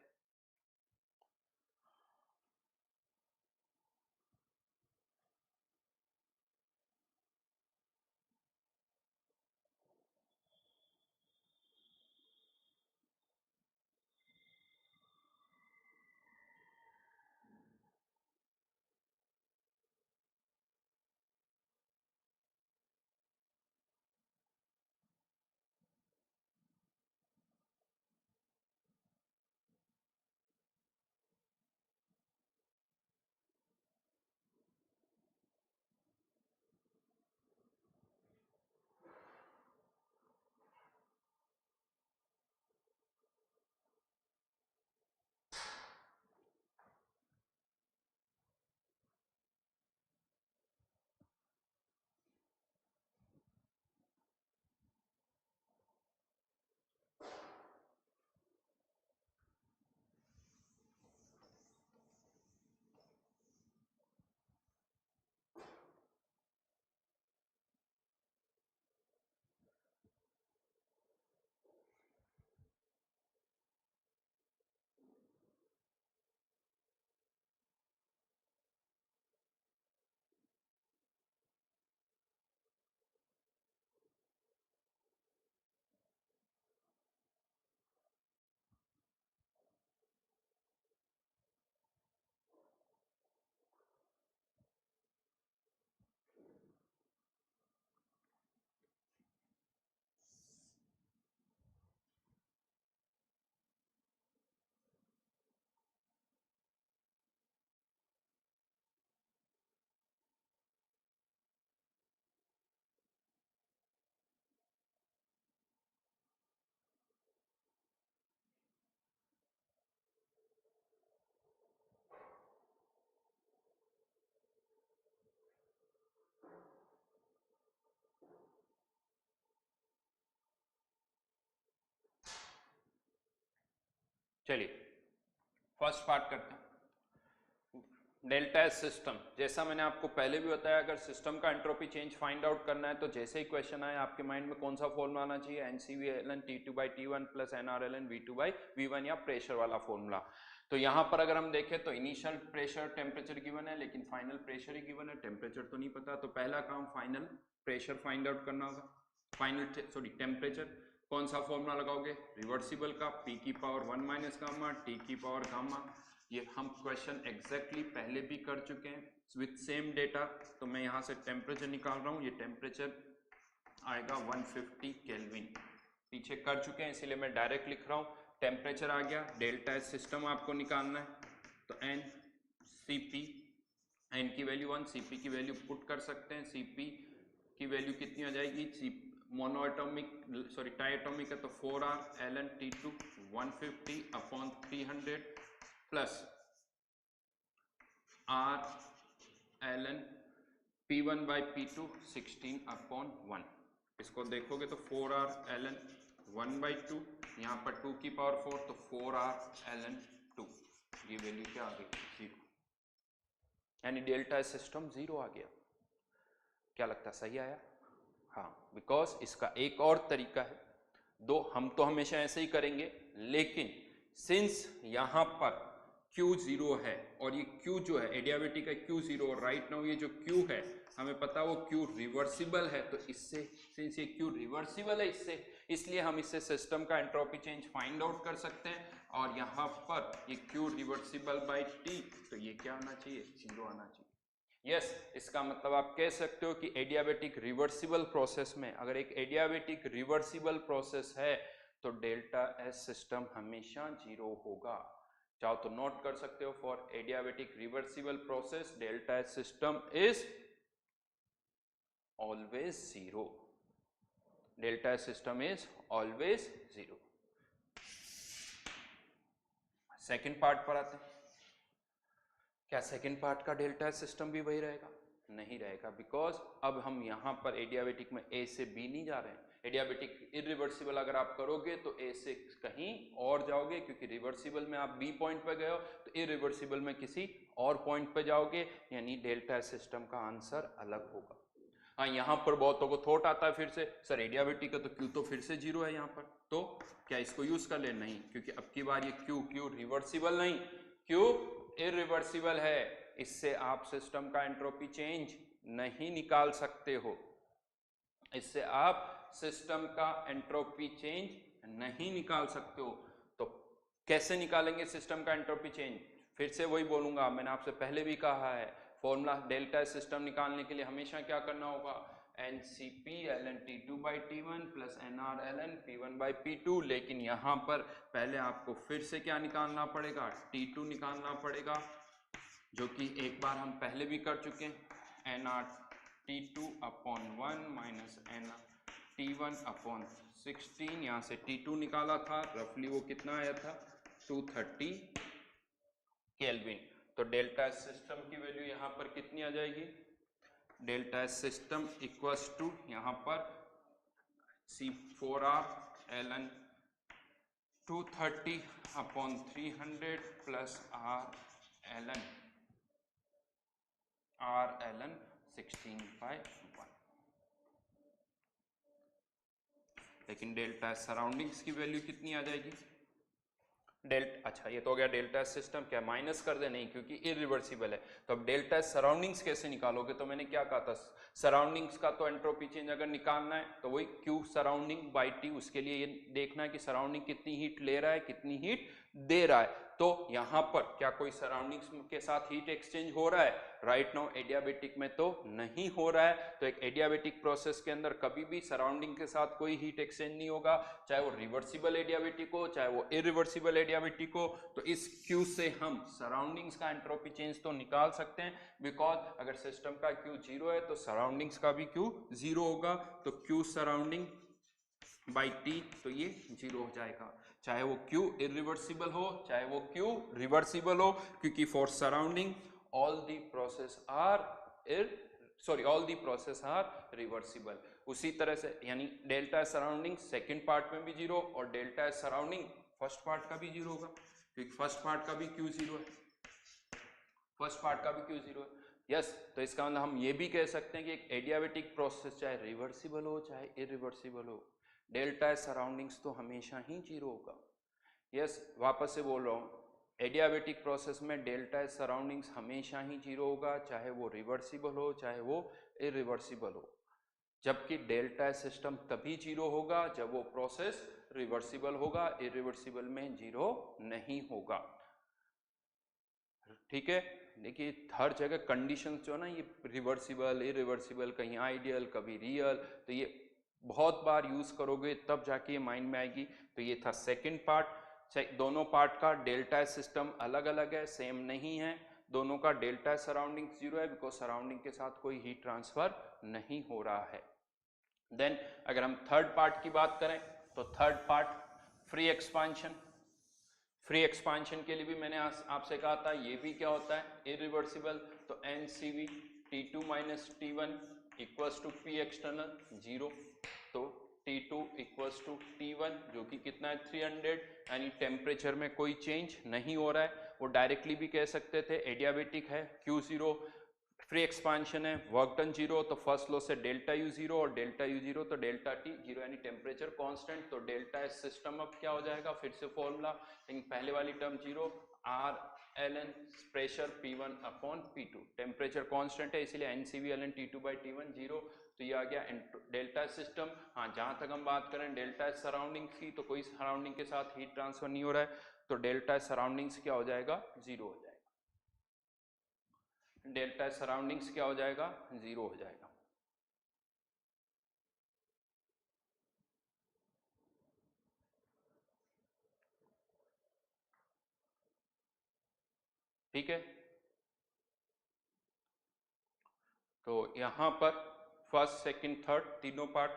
चलिए फर्स्ट पार्ट करते हैं। डेल्टा एस सिस्टम, जैसा मैंने आपको पहले भी बताया, अगर सिस्टम का एंट्रोपी चेंज फाइंड आउट करना है तो जैसे ही क्वेश्चन आए आपके माइंड में कौन सा फॉर्मूला आना चाहिए? NCV/ln T2/T1 plus NR/ln V2/V1, या प्रेशर वाला फॉर्मूला। तो यहाँ पर अगर हम देखें तो इनिशियल प्रेशर, टेम्परेचर गिवन है, लेकिन फाइनल प्रेशर ही गिवन है, टेम्परेचर तो नहीं पता। तो पहला काम फाइनल प्रेशर फाइंड आउट करना होगा, फाइनल टेम्परेचर। कौन सा फॉर्मूला लगाओगे? रिवर्सिबल का, P की पावर 1 माइनस गामा, T की पावर गामा। ये हम क्वेश्चन एग्जैक्टली पहले भी कर चुके हैं विथ सेम डेटा। तो मैं यहाँ से टेम्परेचर निकाल रहा हूँ, ये टेम्परेचर आएगा 150 केल्विन। पीछे कर चुके हैं इसीलिए मैं डायरेक्ट लिख रहा हूँ। टेम्परेचर आ गया, डेल्टा एस सिस्टम आपको निकालना है, तो एन Cp, एन की वैल्यू 1, Cp की वैल्यू पुट कर सकते हैं। Cp की वैल्यू कितनी आ जाएगी? मोनोएटॉमिक सॉरी टाइएटॉमिक है तो 4R ln T2 150 upon 300 plus R ln P1/P2 16 upon 1। इसको देखोगे तो 4R ln 1/2, यहाँ पर 2 की पावर 4 तो 4R ln 2, ये वैल्यू क्या आ गई? 0। यानी डेल्टा सिस्टम 0 आ गया। क्या लगता है सही आया? हाँ, बिकॉज इसका एक और तरीका है, दो हम तो हमेशा ऐसे ही करेंगे, लेकिन सिंस यहां पर Q0 है और ये Q जो है एडियाबेटिक का Q0 और राइट नाउ ये जो Q है हमें पता वो Q रिवर्सिबल है, तो इससे सिंस ये Q रिवर्सिबल है इससे, इसलिए हम इससे सिस्टम का एंट्रोपी चेंज फाइंड आउट कर सकते हैं। और यहाँ पर ये Q रिवर्सिबल बाई T, तो ये क्या आना चाहिए? 0 आना चाहिए। यस, इसका मतलब आप कह सकते हो कि एडियाबेटिक रिवर्सिबल प्रोसेस में, अगर एक एडियाबेटिक रिवर्सिबल प्रोसेस है तो डेल्टा एस सिस्टम हमेशा 0 होगा। चाहो तो नोट कर सकते हो, for adiabatic reversible process delta S system is always 0। Delta S system is always 0। Second part पर आते हैं। क्या सेकेंड पार्ट का डेल्टा एस सिस्टम भी वही रहेगा? नहीं रहेगा, बिकॉज अब हम यहां पर एडियाबेटिक में ए से बी नहीं जा रहे हैं। एडियाबेटिक इरिवर्सिबल अगर आप करोगे तो ए से कहीं और जाओगे, क्योंकि रिवर्सिबल में आप बी पॉइंट पे गए हो, तो इरिवर्सिबल में किसी और पॉइंट पे जाओगे, यानी डेल्टा सिस्टम का आंसर अलग होगा। हाँ, यहाँ पर बहुतों को थॉट आता है फिर से, सर एडियाबेटिक का तो क्यू तो फिर से 0 है यहाँ पर, तो क्या इसको यूज कर ले? नहीं, क्योंकि अब की बार ये क्यू रिवर्सिबल नहीं, क्यू इरिवर्सिबल है। इससे आप सिस्टम का एंट्रोपी चेंज नहीं निकाल सकते हो, इससे आप सिस्टम का एंट्रोपी चेंज नहीं निकाल सकते हो। तो कैसे निकालेंगे सिस्टम का एंट्रोपी चेंज? फिर से वही बोलूंगा, मैंने आपसे पहले भी कहा है, फॉर्मूला डेल्टा सिस्टम निकालने के लिए हमेशा क्या करना होगा? NCP ln T2 by T1 plus NR ln P1 by P2। लेकिन यहाँ पर पहले आपको फिर से क्या निकालना पड़ेगा? T2 निकालना पड़ेगा, जो कि एक बार हम पहले भी कर चुके हैं। NR T2 upon 1 minus NR T1 upon 16, यहाँ से T2 निकाला था, रफली वो कितना आया था? 230 केल्विन। तो डेल्टा सिस्टम की वैल्यू यहाँ पर कितनी आ जाएगी? डेल्टा सिस्टम इक्वल्स टू यहाँ पर C4R ln 230 upon 300 plus R ln 16/1। लेकिन डेल्टा सराउंडिंग्स की वैल्यू कितनी आ जाएगी? अच्छा, ये तो हो गया डेल्टा सिस्टम। क्या माइनस कर दे? नहीं, क्योंकि इरिवर्सिबल है। तो अब डेल्टा सराउंडिंग्स कैसे निकालोगे? तो मैंने क्या कहा था, सराउंडिंग्स का तो एंट्रोपी चेंज अगर निकालना है तो वही Q सराउंडिंग बाई T, उसके लिए ये देखना है कि सराउंडिंग कितनी हीट ले रहा है, कितनी हीट दे रहा है। तो यहां पर क्या कोई सराउंडिंग्स के साथ हीट एक्सचेंज हो रहा है? राइट नाउ एडियाबेटिक में तो नहीं हो रहा है। तो एक एडियाबेटिक प्रोसेस के अंदर कभी भी सराउंडिंग के साथ कोई हीट एक्सचेंज नहीं होगा, चाहे वो रिवर्सिबल एडियाबेटिक हो चाहे वो इरिवर्सिबल एडियाबेटिक हो। तो इस Q से हम सराउंडिंग्स का एंट्रोपी चेंज तो निकाल सकते हैं, बिकॉज अगर सिस्टम का Q 0 है तो सराउंडिंग्स का भी Q 0 होगा। तो Q सराउंडिंग बाई T, तो ये 0 हो जाएगा, चाहे वो Q इरिवर्सिबल हो चाहे वो Q रिवर्सिबल हो, क्योंकि for surrounding all the process are reversible. उसी तरह से यानी डेल्टा सराउंडिंग सेकंड पार्ट में भी 0 और डेल्टा सराउंडिंग फर्स्ट पार्ट का भी 0 होगा, क्योंकि फर्स्ट पार्ट का भी Q 0 है, फर्स्ट पार्ट का भी Q 0 है। यस, तो इसका मतलब हम ये भी कह सकते हैं कि एक एडियाबेटिक प्रोसेस चाहे रिवर्सिबल हो चाहे इरिवर्सिबल हो, डेल्टा सराउंडिंग्स तो हमेशा ही 0 होगा। यस, वापस से बोल रहा हूँ, एडियाबेटिक प्रोसेस में डेल्टा सराउंडिंग्स हमेशा ही 0 होगा, चाहे वो रिवर्सिबल हो चाहे वो इरिवर्सिबल हो। जबकि डेल्टा सिस्टम तभी 0 होगा जब वो प्रोसेस रिवर्सिबल होगा, इरिवर्सिबल में 0 नहीं होगा। ठीक है, देखिए हर जगह कंडीशंस जो है ना, ये रिवर्सिबल इरिवर्सिबल, कहीं आइडियल कभी रियल, तो ये बहुत बार यूज करोगे तब जाके ये माइंड में आएगी। तो ये था सेकंड पार्ट। दोनों पार्ट का डेल्टा सिस्टम अलग अलग है, सेम नहीं है। दोनों का डेल्टा सराउंडिंग 0 है, बिकॉज सराउंडिंग के साथ कोई हीट ट्रांसफर नहीं हो रहा है। देन अगर हम थर्ड पार्ट की बात करें तो third part free expansion. Free expansion के लिए भी मैंने आपसे कहा था ये भी क्या होता है? इरिवर्सिबल। तो NCV T2 minus T1 equals to P external 0। तो T2 इक्वल्स टू T1 जो कि कितना है 300, यानी टेम्परेचर में कोई चेंज नहीं हो रहा है। वो डायरेक्टली भी कह सकते थे एडियाबेटिक है, Q0 फ्री एक्सपांशन है, वर्क डन 0, तो फर्स्ट लॉ से डेल्टा U 0 और डेल्टा U 0 तो डेल्टा T 0 यानी टेम्परेचर कांस्टेंट, तो डेल्टा एस सिस्टम अब क्या हो जाएगा, फिर से फॉर्मूला, लेकिन पहले वाली term 0, R ln pressure P1 upon P2, temperature constant है इसलिए NCV ln T2 by T1 0, तो ये आ गया डेल्टा एस सिस्टम। हाँ, जहां तक हम बात करें डेल्टा एस सराउंडिंग्स की, तो कोई सराउंडिंग के साथ हीट ट्रांसफर नहीं हो रहा है, तो डेल्टा एस सराउंडिंग्स क्या हो जाएगा, 0 हो जाएगा। डेल्टा सराउंडिंग्स क्या हो जाएगा, 0 हो जाएगा। ठीक है, तो यहां पर फर्स्ट सेकंड थर्ड तीनों पार्ट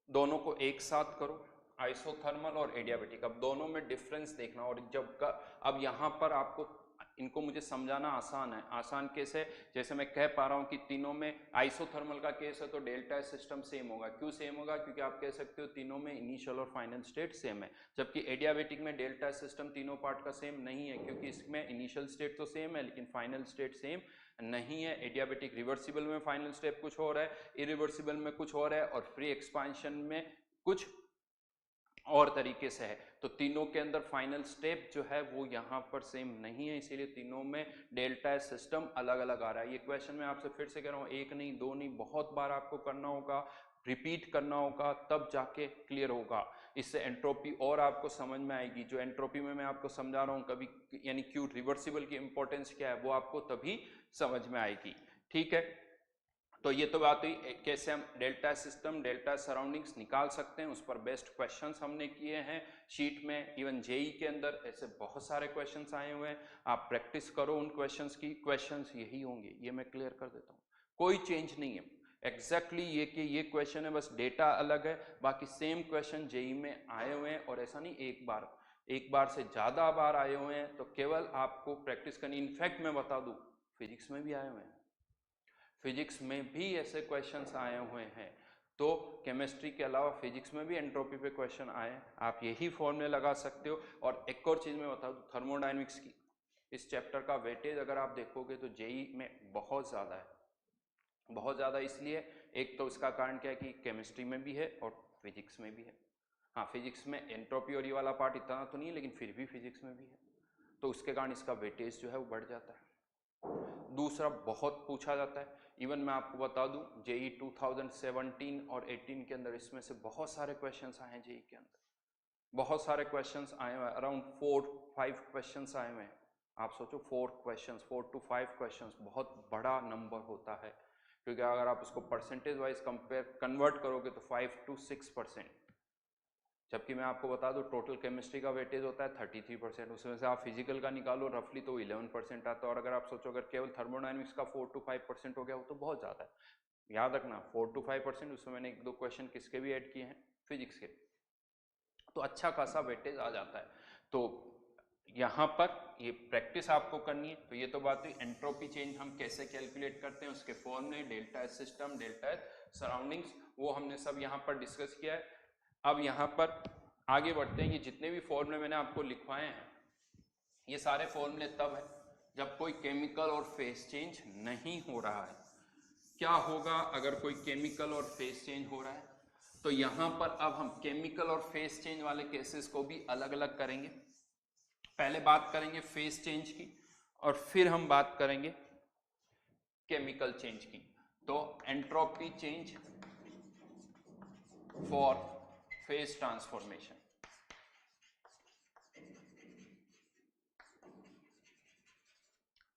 दोनों को एक साथ करो, आइसोथर्मल और एडियाबेटिक। अब दोनों में डिफरेंस देखना, और अब यहाँ पर आपको इनको मुझे समझाना आसान है। आसान केस है, जैसे मैं कह पा रहा हूँ कि तीनों में आइसोथर्मल का केस है तो डेल्टा सिस्टम सेम होगा। क्यों सेम होगा, क्योंकि आप कह सकते हो तीनों में इनिशियल और फाइनल स्टेट सेम है, जबकि एडियाबेटिक में डेल्टा सिस्टम तीनों पार्ट का सेम नहीं है, क्योंकि इसमें इनिशियल स्टेट तो सेम है लेकिन फाइनल स्टेट सेम नहीं है। एडियाबेटिक रिवर्सिबल में फाइनल स्टेप कुछ और है, इरिवर्सिबल में कुछ और है, और फ्री एक्सपांशन में कुछ और तरीके से है। तो तीनों के अंदर फाइनल स्टेप जो है वो यहाँ पर सेम नहीं है, इसीलिए तीनों में डेल्टा सिस्टम अलग अलग आ रहा है। ये क्वेश्चन मैं आपसे फिर से कह रहा हूँ, एक नहीं दो नहीं, बहुत बार आपको करना होगा, रिपीट करना होगा, तब जाके क्लियर होगा। इससे एंट्रोपी और आपको समझ में आएगी। जो एंट्रोपी में मैं आपको समझा रहा हूँ कभी, यानी क्यू रिवर्सिबल की इंपॉर्टेंस क्या है, वो आपको तभी समझ में आएगी। ठीक है, तो ये तो बात हुई कैसे हम डेल्टा सिस्टम डेल्टा सराउंडिंग्स निकाल सकते हैं, उस पर बेस्ट क्वेश्चंस हमने किए हैं शीट में। इवन जेई के अंदर ऐसे बहुत सारे क्वेश्चंस आए हुए हैं, आप प्रैक्टिस करो उन क्वेश्चंस की। क्वेश्चंस यही होंगे, ये मैं क्लियर कर देता हूँ, कोई चेंज नहीं है। एग्जैक्टली ये कि ये क्वेश्चन है, बस डेटा अलग है, बाकी सेम क्वेश्चन जेई में आए हुए हैं। और ऐसा नहीं एक बार से ज्यादा बार आए हुए हैं, तो केवल आपको प्रैक्टिस करनी। इनफैक्ट मैं बता दूं, फिजिक्स में भी आए हुए हैं, फिजिक्स में भी ऐसे क्वेश्चंस आए हुए हैं। तो केमिस्ट्री के अलावा फिजिक्स में भी एंट्रोपी पे क्वेश्चन आए, आप यही फॉर्मूले लगा सकते हो। और एक और चीज मैं बता दूं, थर्मोडायनेमिक्स की इस चैप्टर का वेटेज अगर आप देखोगे तो जेई में बहुत ज़्यादा है, बहुत ज़्यादा। इसलिए एक तो इसका कारण क्या है कि केमिस्ट्री में भी है और फिजिक्स में भी है। हाँ, फिजिक्स में एंट्रोपी और ये वाला पार्ट इतना तो नहीं है, लेकिन फिर भी फिजिक्स में भी है, तो उसके कारण इसका वेटेज जो है वो बढ़ जाता है। दूसरा, बहुत पूछा जाता है। इवन मैं आपको बता दूं, जेई 2017 और 18 के अंदर इसमें से बहुत सारे क्वेश्चंस आए हैं जेई के अंदर, बहुत सारे क्वेश्चंस आए हुए हैं, अराउंड 4-5 क्वेश्चंस आए हुए हैं। आप सोचो 4 to 5 क्वेश्चंस बहुत बड़ा नंबर होता है, क्योंकि अगर आप उसको परसेंटेज वाइज कन्वर्ट करोगे तो 5 to 6%, जबकि मैं आपको बता दूं टोटल केमिस्ट्री का वेटेज होता है 33%, उसमें से आप फिजिकल का निकालो रफली तो 11% आता है। और अगर आप सोचो अगर केवल थर्मोडायनेमिक्स का 4 to 5% हो गया, वो तो बहुत ज़्यादा है। याद रखना 4 to 5%, उसमें मैंने 1-2 क्वेश्चन किसके भी ऐड किए हैं, फिजिक्स के, तो अच्छा खासा वेटेज आ जाता है। तो यहाँ पर ये प्रैक्टिस आपको करनी है। तो ये तो बात हुई एंट्रोपी चेंज हम कैसे कैलकुलेट करते हैं, उसके फॉर्मूले, delta S system, delta S surroundings, वो हमने सब यहाँ पर डिस्कस किया है। अब यहाँ पर आगे बढ़ते हैं। ये जितने भी फॉर्मूले मैंने आपको लिखवाए हैं, ये सारे फॉर्मूले तब है जब कोई केमिकल और फेस चेंज नहीं हो रहा है। क्या होगा अगर कोई केमिकल और फेस चेंज हो रहा है, तो यहां पर अब हम केमिकल और फेस चेंज वाले केसेस को भी अलग अलग करेंगे। पहले बात करेंगे फेस चेंज की, और फिर हम बात करेंगे केमिकल चेंज की। तो entropy change for face transformation,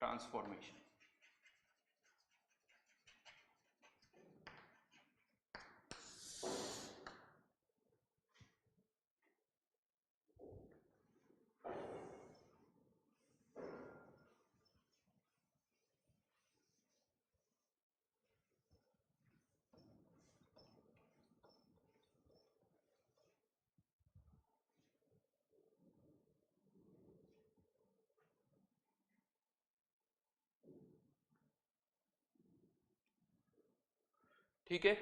transformation ठीक है,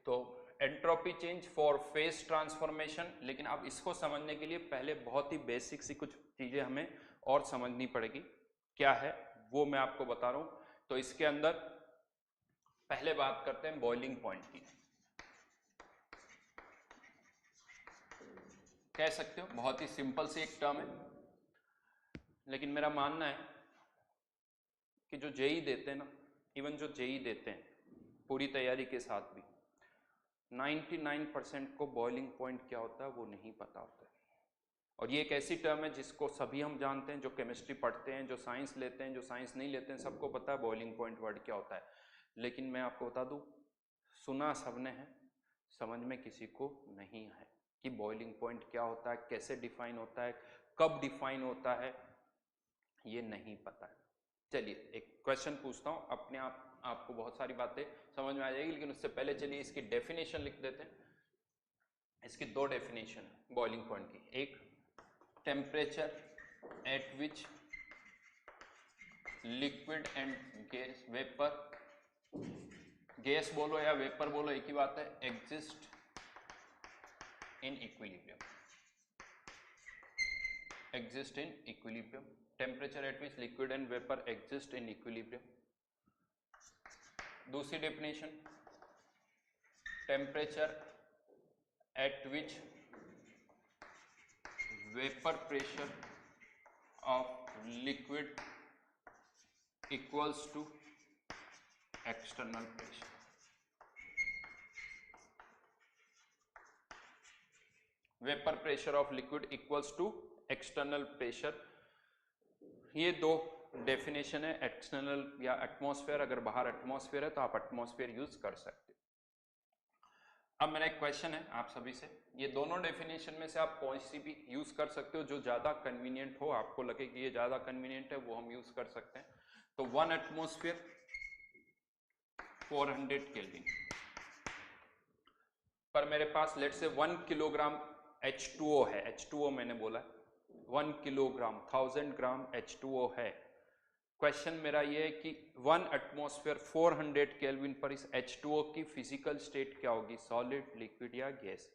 तो entropy change for face transformation. लेकिन अब इसको समझने के लिए पहले बहुत ही बेसिक सी कुछ चीजें हमें और समझनी पड़ेगी। क्या है वो मैं आपको बता रहा हूं। तो इसके अंदर पहले बात करते हैं बॉइलिंग पॉइंट की। कह सकते हो बहुत ही सिंपल सी एक टर्म है, लेकिन मेरा मानना है कि जो जेई देते हैं ना, इवन जो जेई देते हैं पूरी तैयारी के साथ भी 99% को बॉइलिंग पॉइंट क्या होता है वो नहीं पता होता है। और ये एक ऐसी टर्म है जिसको सभी हम जानते हैं, जो केमिस्ट्री पढ़ते हैं, जो साइंस लेते हैं, जो साइंस नहीं लेते हैं, सबको पता है बॉइलिंग पॉइंट वर्ड क्या होता है। लेकिन मैं आपको बता दूं, सुना सबने है, समझ में किसी को नहीं है कि बॉइलिंग पॉइंट क्या होता है, कैसे डिफाइन होता है, कब डिफाइन होता है, ये नहीं पता है। चलिए एक क्वेश्चन पूछता हूं, अपने आप आपको बहुत सारी बातें समझ में आ जाएगी, लेकिन उससे पहले चलिए इसकी डेफिनेशन लिख देते हैं। इसकी दो डेफिनेशन है बॉइलिंग पॉइंट की। एक, temperature at which liquid and gas, vapour, gas बोलो या वेपर बोलो एक ही बात है, exist in equilibrium, exist in equilibrium, temperature at which liquid and vapor exist in equilibrium. दूसरी definition, temperature at which vapor pressure of liquid equals to external pressure. Vapour pressure of liquid equals to external pressure, ये दो डेफिनेशन है। एक्सटर्नल या एटमॉस्फेयर, अगर बाहर एटमॉस्फेयर है तो आप एटमॉस्फेयर यूज कर सकते हो। अब मेरा एक क्वेश्चन है आप सभी से, ये दोनों डेफिनेशन में से आप कौन सी भी यूज कर सकते हो, जो ज्यादा कन्वीनियंट हो, आपको लगे कि ये ज्यादा कन्वीनियंट है, वो हम यूज कर सकते हैं। तो 1 एटमॉस्फेयर 400 केल्विन पर मेरे पास लेट से 1 किलोग्राम H2O है, H2O मैंने बोला 1 किलोग्राम, 1000 ग्राम H2O है। क्वेश्चन मेरा ये है कि 1 एटमॉस्फेयर 400 केल्विन पर इस H2O की फिजिकल स्टेट क्या होगी, सॉलिड, लिक्विड या गैस।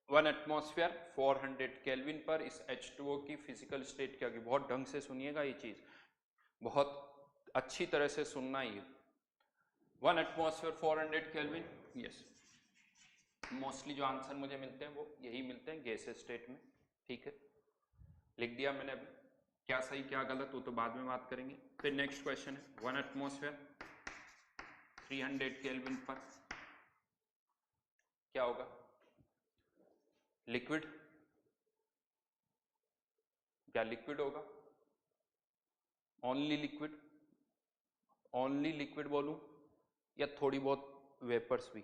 1 एटमॉस्फेयर 400 केल्विन पर इस H2O की फिजिकल स्टेट क्या होगी। बहुत ढंग से सुनिएगा, ये चीज बहुत अच्छी तरह से सुनना ही है। 1 एटमॉस्फेयर 400 केल्विन, यस, मोस्टली जो आंसर मुझे मिलते हैं वो यही मिलते हैं गैसेस स्टेट में। ठीक है, लिख दिया मैंने। अभी क्या सही क्या गलत वो तो बाद में बात करेंगे। फिर नेक्स्ट क्वेश्चन है, 1 एटमॉस्फेयर 300 केल्विन पर क्या होगा, लिक्विड, क्या लिक्विड होगा, ओनली लिक्विड, ओनली लिक्विड बोलूं या थोड़ी बहुत वेपर्स भी,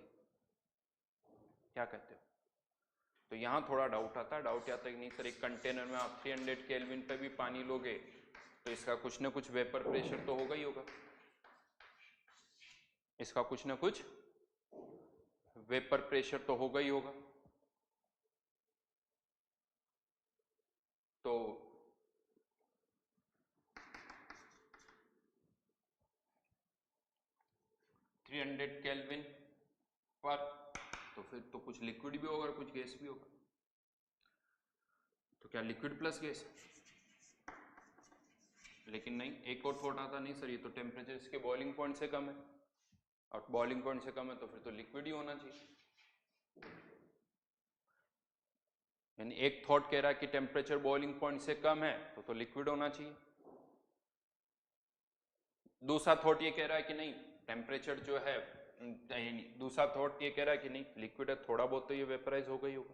क्या कहते हो। तो यहां थोड़ा डाउट आता है, डाउट आता है कि नहीं सर एक कंटेनर में आप 300 केल्विन पे भी पानी लोगे तो इसका कुछ ना कुछ वेपर प्रेशर तो होगा ही होगा, इसका कुछ ना कुछ वेपर प्रेशर तो होगा ही होगा। तो $300 केल्विन पर तो फिर तो कुछ लिक्विड भी होगा और कुछ गैस भी होगा। तो क्या लिक्विड प्लस गैस, लेकिन नहीं, एक और थॉट आता, नहीं सर ये तो टेम्परेचर इसके बॉइलिंग पॉइंट से कम है, और बॉइलिंग पॉइंट से कम है तो फिर तो लिक्विड ही होना चाहिए। यानी एक थॉट कह रहा है कि टेम्परेचर बॉइलिंग पॉइंट से कम है तो लिक्विड होना चाहिए। दूसरा थॉट ये कह रहा है कि नहीं, टेम्परेचर जो है, दूसरा थॉट ये कह रहा है कि नहीं लिक्विड है, थोड़ा बहुत तो ये वेपराइज होगा ही होगा,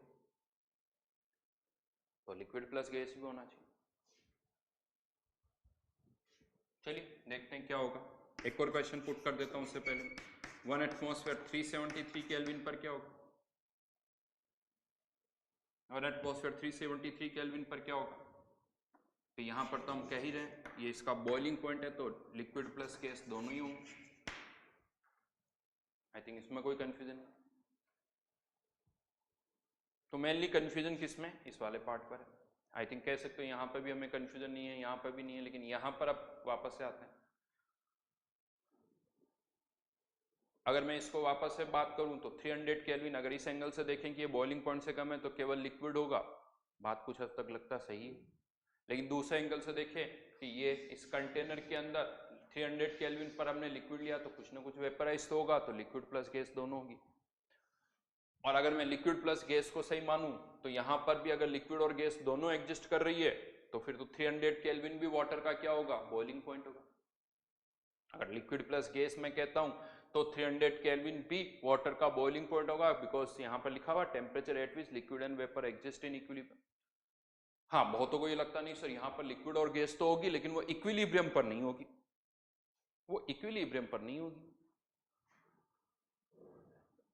तो लिक्विड प्लस गैस भी होना चाहिए। चलिए देखते हैं क्या होगा। एक और क्वेश्चन पुट कर देता हूं उससे पहले। 1 एटमॉस्फेयर 373 केल्विन पर क्या होगा, 1 एटमॉस्फेयर 373 केल्विन पर क्या होगा। तो यहां पर तो हम कह ही रहे हैं ये इसका बॉइलिंग पॉइंट है, तो लिक्विड प्लस गैस दोनों ही होंगे। आई थिंक इसमें कोई कंफ्यूजन नहीं। तो मेनली कंफ्यूजन किसमें, इस वाले पार्ट पर है। आई थिंक कह सकते हो यहां पर भी हमें कंफ्यूजन नहीं है, यहां पर भी नहीं है, लेकिन यहां पर अब वापस से आते हैं। अगर मैं इसको वापस से बात करूं तो 300 केल्विन, अगर इस एंगल से देखें कि ये बॉइलिंग पॉइंट से कम है तो केवल लिक्विड होगा, बात कुछ हद तक लगता सही है। लेकिन दूसरे एंगल से देखें कि ये इस कंटेनर के अंदर 300 केल्विन पर हमने लिक्विड लिया तो कुछ ना कुछ वेपराइज तो होगा, तो लिक्विड प्लस गैस दोनों होगी। और अगर मैं लिक्विड प्लस गैस को सही मानूं तो यहां पर भी अगर लिक्विड और गैस दोनों एग्जिस्ट कर रही है तो फिर तो 300 केल्विन भी वाटर का क्या होगा, बॉइलिंग पॉइंट होगा। अगर लिक्विड प्लस गैस मैं कहता हूं तो 300 केल्विन भी वाटर का बॉइलिंग पॉइंट होगा, बिकॉज यहां पर लिखा हुआ temperature at which liquid and vapour exist in equilibrium. हाँ, बहुतों को ये लगता नहीं सर यहां पर लिक्विड और गैस तो होगी लेकिन वो इक्विलिब्रियम पर नहीं होगी, वो इक्विलिब्रियम पर नहीं होगी।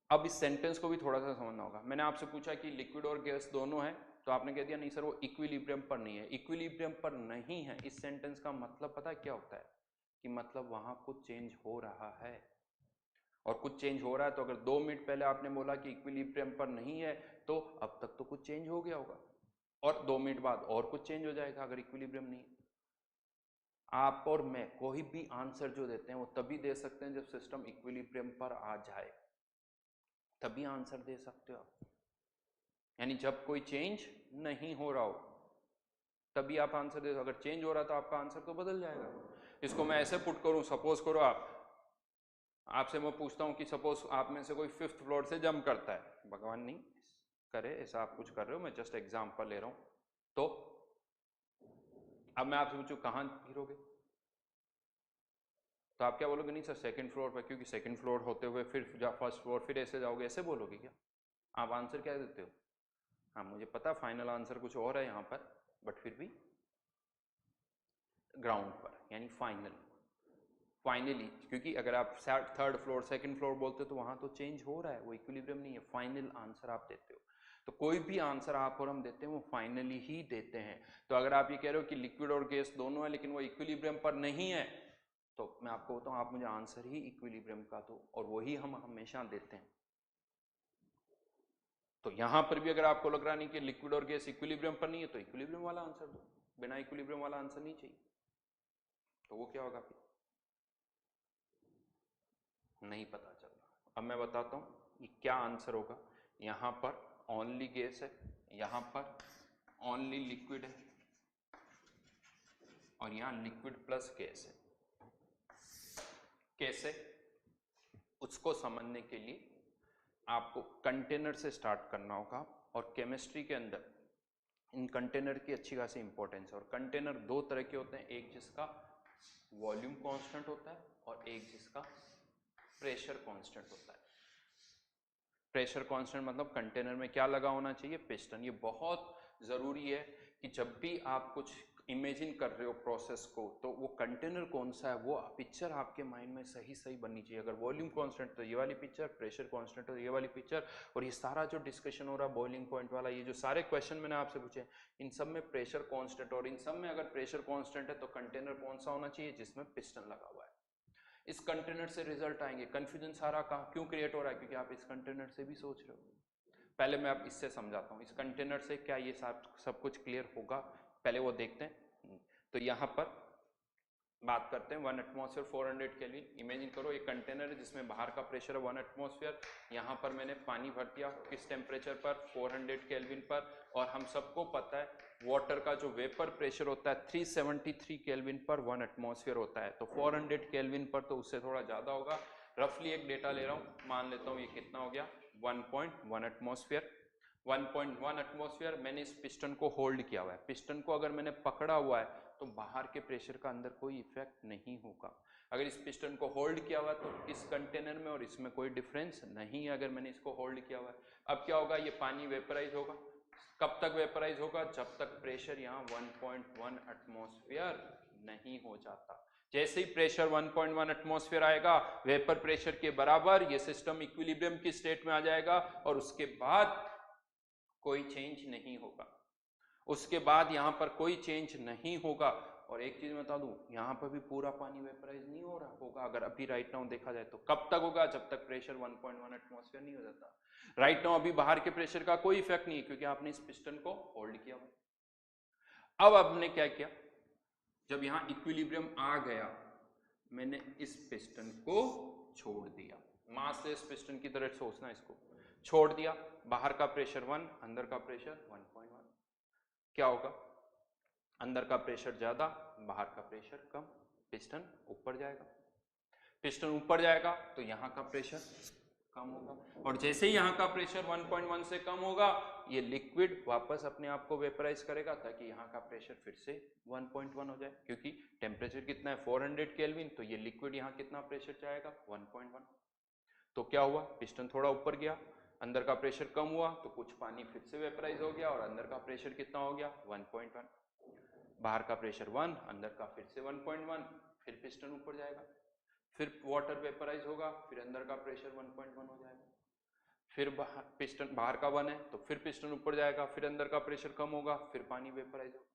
अब इस सेंटेंस को भी थोड़ा सा समझना होगा। मैंने आपसे पूछा कि लिक्विड और गैस दोनों है, तो आपने कह दिया नहीं सर वो इक्विलिब्रियम पर नहीं है। इक्विलिब्रियम पर नहीं है, इस सेंटेंस का मतलब पता है क्या होता है, कि मतलब वहां कुछ चेंज हो रहा है। और कुछ चेंज हो रहा है तो अगर 2 मिनट पहले आपने बोला कि इक्विलिब्रियम पर नहीं है तो अब तक तो कुछ चेंज हो गया होगा, और 2 मिनट बाद और कुछ चेंज हो जाएगा अगर इक्विलिब्रियम नहीं है। आप और मैं कोई भी आंसर जो देते हैं वो तभी दे सकते हैं जब सिस्टम इक्विलिब्रियम पर आ जाए, तभी आंसर दे सकते हो आप। यानी जब कोई चेंज नहीं हो रहा हो तभी आप आंसर दे दो। अगर चेंज हो रहा तो आपका आंसर तो बदल जाएगा। इसको मैं ऐसे पुट करूं, सपोज करो आपसे मैं पूछता हूं कि सपोज आप में से कोई 5th फ्लोर से जंप करता है, भगवान नहीं करे ऐसा आप कुछ कर रहे हो, मैं जस्ट एग्जांपल ले रहा हूं। तो अब मैं आपसे पूछूं कहां गिरोगे, तो आप क्या बोलोगे, नहीं सर 2nd फ्लोर पर, क्योंकि 2nd फ्लोर होते हुए फिर 1st फ्लोर, फिर ऐसे जाओगे, ऐसे बोलोगे क्या? आप आंसर क्या देते हो? हाँ मुझे पता फाइनल आंसर कुछ और है यहाँ पर, बट फिर भी ग्राउंड पर, यानी फाइनली, क्योंकि अगर आप 3rd फ्लोर 2nd फ्लोर बोलते हो तो वहां तो चेंज हो रहा है, वो इक्विलिब्रियम नहीं है, फाइनल आंसर आप देते हो। तो कोई भी आंसर आप और हम देते हैं वो फाइनली ही देते हैं। तो अगर आप ये कह रहे हो कि लिक्विड और गैस दोनों है लेकिन वो इक्विलिब्रियम पर नहीं है, तो मैं आपको बताऊं आप मुझे आंसर ही इक्विलिब्रियम का दो, और वही हम हमेशा देते हैं। तो यहां पर भी अगर आपको लग रहा नहीं कि लिक्विड और गैस इक्विलिब्रियम पर नहीं है तो इक्विलिब्रियम वाला आंसर दो, बिना इक्विलिब्रियम वाला आंसर नहीं चाहिए। तो वो क्या होगा फिर, नहीं पता चल रहा। अब मैं बताता हूं ये क्या आंसर होगा। यहां पर ओनली गैस है, यहां पर ओनली लिक्विड है, और यहां लिक्विड प्लस गैस है। कैसे, उसको समझने के लिए आपको कंटेनर से स्टार्ट करना होगा, और केमिस्ट्री के अंदर इन कंटेनर की अच्छी खासी इंपॉर्टेंस है। और कंटेनर 2 तरह के होते हैं, एक जिसका वॉल्यूम कांस्टेंट होता है और एक जिसका प्रेशर कांस्टेंट होता है। प्रेशर कांस्टेंट मतलब कंटेनर में क्या लगा होना चाहिए, पिस्टन। ये बहुत जरूरी है कि जब भी आप कुछ इमेजिन कर रहे हो प्रोसेस को, तो वो कंटेनर कौन सा है वो पिक्चर आपके माइंड में सही सही बननी चाहिए। अगर वॉल्यूम कांस्टेंट तो ये वाली पिक्चर, प्रेशर कांस्टेंट तो ये वाली पिक्चर। और ये सारा जो डिस्कशन हो रहा है बॉइलिंग पॉइंट वाला, ये जो सारे क्वेश्चन मैंने आपसे पूछे, इन सब में प्रेशर कांस्टेंट, और इन सब में अगर प्रेशर कांस्टेंट है तो कंटेनर कौन सा होना चाहिए, जिसमें पिस्टन लगा हुआ है। इस कंटेनर से रिजल्ट आएंगे। कंफ्यूजन सारा कहाँ क्यों क्रिएट हो रहा है, क्योंकि आप इस कंटेनर से भी सोच रहे हो। पहले मैं आप इससे समझाता हूँ, इस कंटेनर से क्या ये सब कुछ क्लियर होगा, पहले वो देखते हैं। तो यहाँ पर बात करते हैं 1 एटमॉस्फेयर 400 केल्विन। इमेजिन करो एक कंटेनर है जिसमें बाहर का प्रेशर है 1 एटमॉस्फेयर, यहाँ पर मैंने पानी भर दिया किस टेम्परेचर पर, 400 केल्विन पर। और हम सबको पता है वाटर का जो वेपर प्रेशर होता है 373 केल्विन पर 1 एटमॉस्फेयर होता है। तो 400 केल्विन पर तो उससे थोड़ा ज़्यादा होगा। रफली एक डेटा ले रहा हूँ, मान लेता हूँ ये कितना हो गया, 1.1 एटमॉस्फेयर। 1.1 एटमॉस्फेयर। मैंने इस पिस्टन को होल्ड किया हुआ है। पिस्टन को अगर मैंने पकड़ा हुआ है तो बाहर के प्रेशर का अंदर कोई इफेक्ट नहीं होगा। अगर इस पिस्टन को होल्ड किया हुआ है तो इस कंटेनर में और इसमें कोई डिफरेंस नहीं है, अगर मैंने इसको होल्ड किया हुआ है। अब क्या होगा, ये पानी वेपराइज होगा। कब तक वेपराइज होगा, जब तक प्रेशर यहाँ 1.1 एटमॉस्फेयर नहीं हो जाता। जैसे ही प्रेशर 1.1 एटमॉस्फेयर आएगा, वेपर प्रेशर के बराबर, ये सिस्टम इक्विलिब्रियम की स्टेट में आ जाएगा, और उसके बाद कोई चेंज नहीं होगा। उसके बाद यहां पर कोई चेंज नहीं होगा। और एक चीज बता दूं, यहां पर भी पूरा पानी वेपराइज नहीं हो रहा होगा अगर अभी राइट नाउ देखा जाए तो। कब तक होगा, जब तक प्रेशर 1.1 एटमॉस्फेयर नहीं हो जाता। राइट नाउ अभी बाहर के प्रेशर का कोई इफेक्ट नहीं है, क्योंकि आपने इस पिस्टन को होल्ड किया हुआ। अब आपने क्या किया, जब यहां इक्विलिब्रियम आ गया, मैंने इस पिस्टन को छोड़ दिया, मासलेस पिस्टन की तरह सोचना इसको, छोड़ दिया, बाहर का प्रेशर 1, अंदर का प्रेशर 1.1, क्या होगा, अंदर का प्रेशर ज्यादा, बाहर का प्रेशर कम, पिस्टन ऊपर जाएगा, पिस्टन ऊपर जाएगा तो यहाँ का प्रेशर कम होगा, और जैसे ही यहाँ का प्रेशर 1.1 से कम होगा ये लिक्विड वापस अपने आप को वेपराइज करेगा ताकि यहाँ का प्रेशर फिर से 1.1 हो जाए, क्योंकि टेम्परेचर कितना है 400 केल्विन, तो ये लिक्विड यहाँ कितना प्रेशर चाहेगा 1.1। तो क्या हुआ, पिस्टन थोड़ा ऊपर गया, अंदर का प्रेशर कम हुआ तो कुछ पानी फिर से वेपराइज हो गया और अंदर का प्रेशर कितना हो गया 1.1, बाहर का प्रेशर 1, अंदर का फिर से 1.1, फिर पिस्टन ऊपर जाएगा, फिर वाटर वेपराइज होगा, फिर अंदर का प्रेशर 1.1 हो जाएगा, फिर पिस्टन बाहर का 1 है तो फिर पिस्टन ऊपर जाएगा, फिर अंदर का प्रेशर कम होगा, फिर पानी वेपराइज होगा।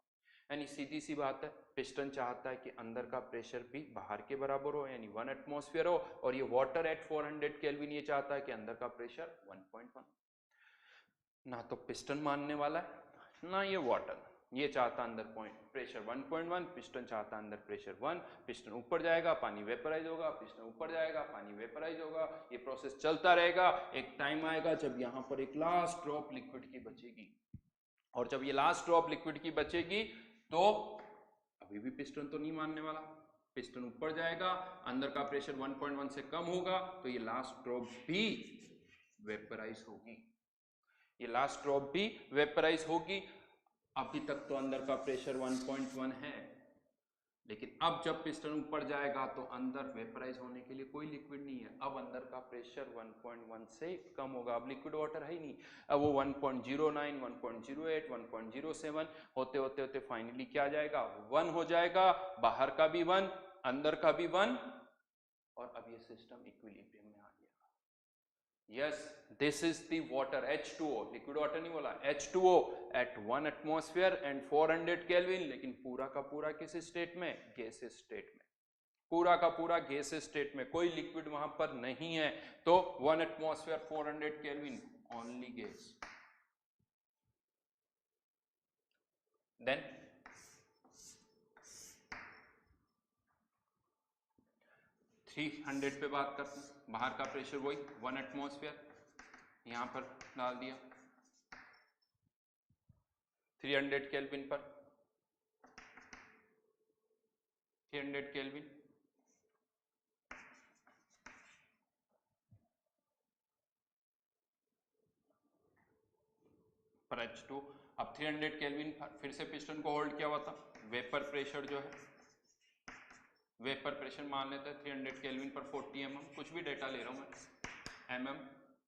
यानी सीधी सी बात है, पिस्टन चाहता है कि अंदर का प्रेशर भी बाहर के बराबर हो, यानी 1 एटमॉस्फेयर हो, और ये वाटर एट 400 केल्विन ये चाहता है कि अंदर का प्रेशर 1.1। ना तो पिस्टन मानने वाला है ना ये वाटर, ये चाहता अंदर प्रेशर 1.1, पिस्टन चाहता अंदर प्रेशर 1, पिस्टन ऊपर जाएगा पानी वेपराइज होगा, पिस्टन ऊपर जाएगा पानी वेपराइज होगा, ये प्रोसेस चलता रहेगा। एक टाइम आएगा जब यहाँ पर एक लास्ट ड्रॉप लिक्विड की बचेगी, और जब ये लास्ट ड्रॉप लिक्विड की बचेगी तो अभी भी पिस्टन तो नहीं मानने वाला, पिस्टन ऊपर जाएगा, अंदर का प्रेशर 1.1 से कम होगा तो ये लास्ट ड्रॉप भी वेपराइज होगी, ये लास्ट ड्रॉप भी वेपराइज होगी। अभी तक तो अंदर का प्रेशर 1.1 है, लेकिन अब जब पिस्टन ऊपर जाएगा तो अंदर वेपराइज होने के लिए कोई लिक्विड नहीं है, अब अंदर का प्रेशर 1.1 से कम होगा, अब लिक्विड वाटर है ही नहीं, अब वो 1.09, 1.08, 1.07 होते होते होते फाइनली क्या जाएगा 1 हो जाएगा, बाहर का भी 1, अंदर का भी 1, और अब ये सिस्टम इक्विलिब्रियम में आ गया। Yes, this is the water H2O, liquid water नहीं बोला, H2O at 1 atmosphere and 400 kelvin, लेकिन पूरा का पूरा किस स्टेट में, गैसियस स्टेट में, पूरा का पूरा गैसियस स्टेट में, कोई लिक्विड वहां पर नहीं है, तो 1 atmosphere 400 kelvin only gas. Then 300 पे बात करते हैं, बाहर का प्रेशर वही 1 एटमॉस्फेयर, यहां पर डाल दिया 300 केल्विन पर, 300 केल्विन पर H2। अब 300 केल्विन पर फिर से पिस्टन को होल्ड किया हुआ था, वेपर प्रेशर जो है, वेपर प्रेशर मान लेते हैं 300 केल्विन पर 40 mm, कुछ भी डेटा ले रहा हूँ मैं, mm,